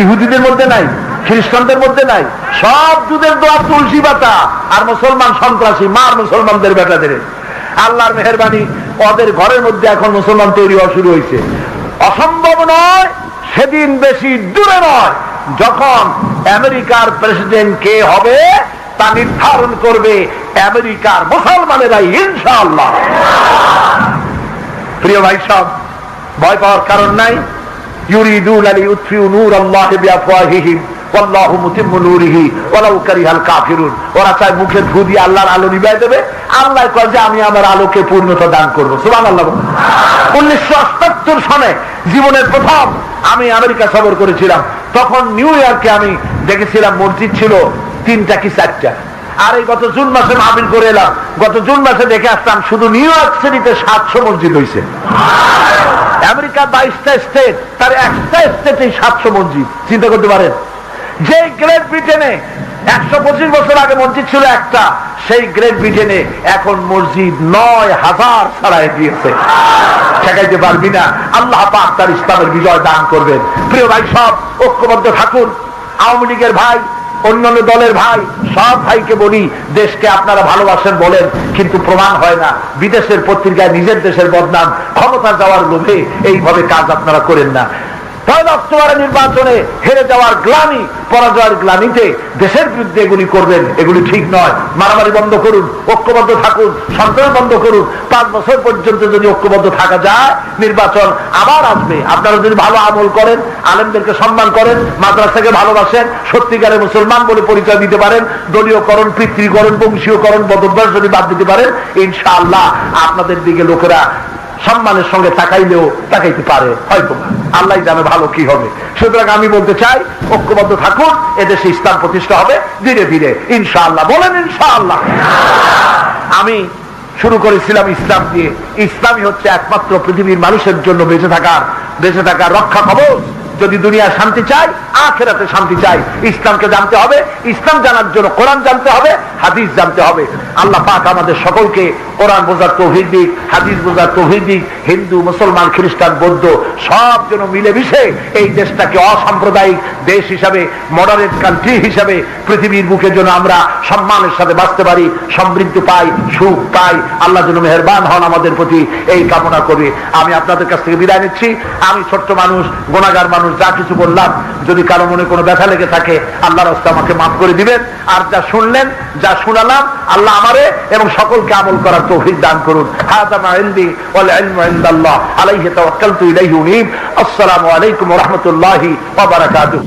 ইহুদিদের মধ্যে নাই, খ্রিস্টানদের মধ্যে নাই। সব দুধের দোয়া তুলসী পাতা, আর মুসলমান সন্ত্রাসী, মার মুসলমানদের বেটাদের। আল্লাহর মেহেরবানি, ওদের ঘরের মধ্যে এখন মুসলমান তৈরি হওয়া শুরু হয়েছে। অসম্ভব নয়, সেদিন বেশি দূরে নয় যখন আমেরিকার প্রেসিডেন্ট কে হবে তা নির্ধারণ করবে আমেরিকার মুসলমানেরাই, ইনশাআল্লাহ। প্রিয় ভাই সব, ভয় পাওয়ার কারণ নাই। ইউরিদুনা লিইউতফিউ নূরাল্লাহি বিআফওয়াহিহিম ওয়াল্লাহু মুতিম্মু নূরিহি ওয়ালাউ কারিহাল কাফিরুন। ওরা চায় মুখে ফু দিয়ে আল্লাহর আলো নিভায় দেবে। আল্লাহ কয় যে আমি আমার আলোকে পূর্ণতা দান করবো। সুবহানাল্লাহ। 1978 সনে জীবনের প্রথম আমি আমেরিকা সফর করেছিলাম। তখন নিউ ইয়র্কে আমি দেখেছিলাম মসজিদ ছিল 3টা কি 4টা। আর এই গত জুন মাসে মাহফিল করে এলাম, গত জুন মাসে দেখে আসলাম শুধু নিউ ইয়র্ক সিটিতে 700 মসজিদ হয়েছে। আমেরিকা 22টা স্টেট, তার একটা স্টেটে 700 মসজিদ। চিন্তা করতে পারেন, যে গ্রেট ব্রিটেনে 125 বছর আগে মসজিদ ছিল একটা, সেই গ্রেট ব্রিটেনে এখন মসজিদ 9000 ছাড়াই দিয়েছে। ঠেকাইতে পারবি না। আল্লাহ পাক তার ইসলামের বিজয় দান করবেন। প্রিয় ভাই সব, ঐক্যবদ্ধ থাকুন। আওয়ামী লীগের ভাই, অন্যান্য দলের ভাই, সব ভাইকে বলি, দেশকে আপনারা ভালোবাসেন বলেন, কিন্তু প্রমাণ হয় না। বিদেশের পত্রিকায় নিজের দেশের বদনাম, ক্ষমতা যাওয়ার লোভে এইভাবে কাজ আপনারা করেন না। 1 অক্টোবরের নির্বাচনে হেরে যাওয়ার গ্লানি, পরাজয়ের গ্লানিতে দেশের বিরুদ্ধে এগুলি করবেন, এগুলি ঠিক নয়। মারামারি বন্ধ করুন, ঐক্যবদ্ধ থাকুন, সন্ত্রাস বন্ধ করুন। 5 বছর পর্যন্ত যদি ঐক্যবদ্ধ থাকা যায়, নির্বাচন আবার আসবে। আপনারা যদি ভালো আমল করেন, আলেমদেরকে সম্মান করেন, মাদ্রাসাকে ভালোবাসেন, সত্যিকারের মুসলমান বলে পরিচয় দিতে পারেন, দলীয়করণ, পিতৃকরণ, বংশীয়করণ, বদভ্যাস যদি বাদ দিতে পারেন, ইনশাআল্লাহ আপনাদের দিকে লোকেরা সম্মানের সঙ্গে তাকাইলেও তাকাইতে পারে হয়তো। আল্লাহ জানে ভালো কি হবে। সুতরাং আমি বলতে চাই, ঐক্যবদ্ধ থাকুন, এদেশে ইসলাম প্রতিষ্ঠা হবে ধীরে ধীরে, ইনশাআল্লাহ। বলেন ইনশাআল্লাহ। আমি শুরু করেছিলাম ইসলাম দিয়ে। ইসলামই হচ্ছে একমাত্র পৃথিবীর মানুষের জন্য বেঁচে থাকার রক্ষা কবচ। যদি দুনিয়া শান্তি চাই, আখিরাতে শান্তি চাই, ইসলামকে জানতে হবে। ইসলাম জানার জন্য কোরআন জানতে হবে, হাদিস জানতে হবে। আল্লাহ পাক আমাদের সকলকে কোরআন বোঝার তৌফিক দিক, হাদিস বোঝার তৌফিক দিক। হিন্দু, মুসলমান, খ্রিস্টান, বৌদ্ধ সব যেন মিলেমিশে এই দেশটাকে অসাম্প্রদায়িক দেশ হিসাবে, মডারেট কান্ট্রি হিসাবে পৃথিবীর বুকে যেন আমরা সম্মানের সাথে বাঁচতে পারি, সমৃদ্ধি পাই, সুখ পাই। আল্লাহ যেন মেহেরবান হন আমাদের প্রতি, এই কামনা করি। আমি আপনাদের কাছ থেকে বিদায় নিচ্ছি। আমি ছোট্ট মানুষ, গুনাহগার মানুষ, যা কিছু বললাম যদি কারো মনে কোনো ব্যথা লেগে থাকে, আল্লাহর রাস্তায় আমাকে মাফ করে দিবেন। আর যা শুনলেন, যা শুনালাম, আল্লাহ আমারে এবং সকলকে আমল করার তৌফিক দান করুন। হাযা মা ইনদি ওয়াল ইলমু ইনদাল্লাহ আলাইহি তাওয়াক্কালতু ইলাইহি উনীব। আসসালামু আলাইকুম ওয়া রাহমাতুল্লাহি ওয়া বারাকাতুহু।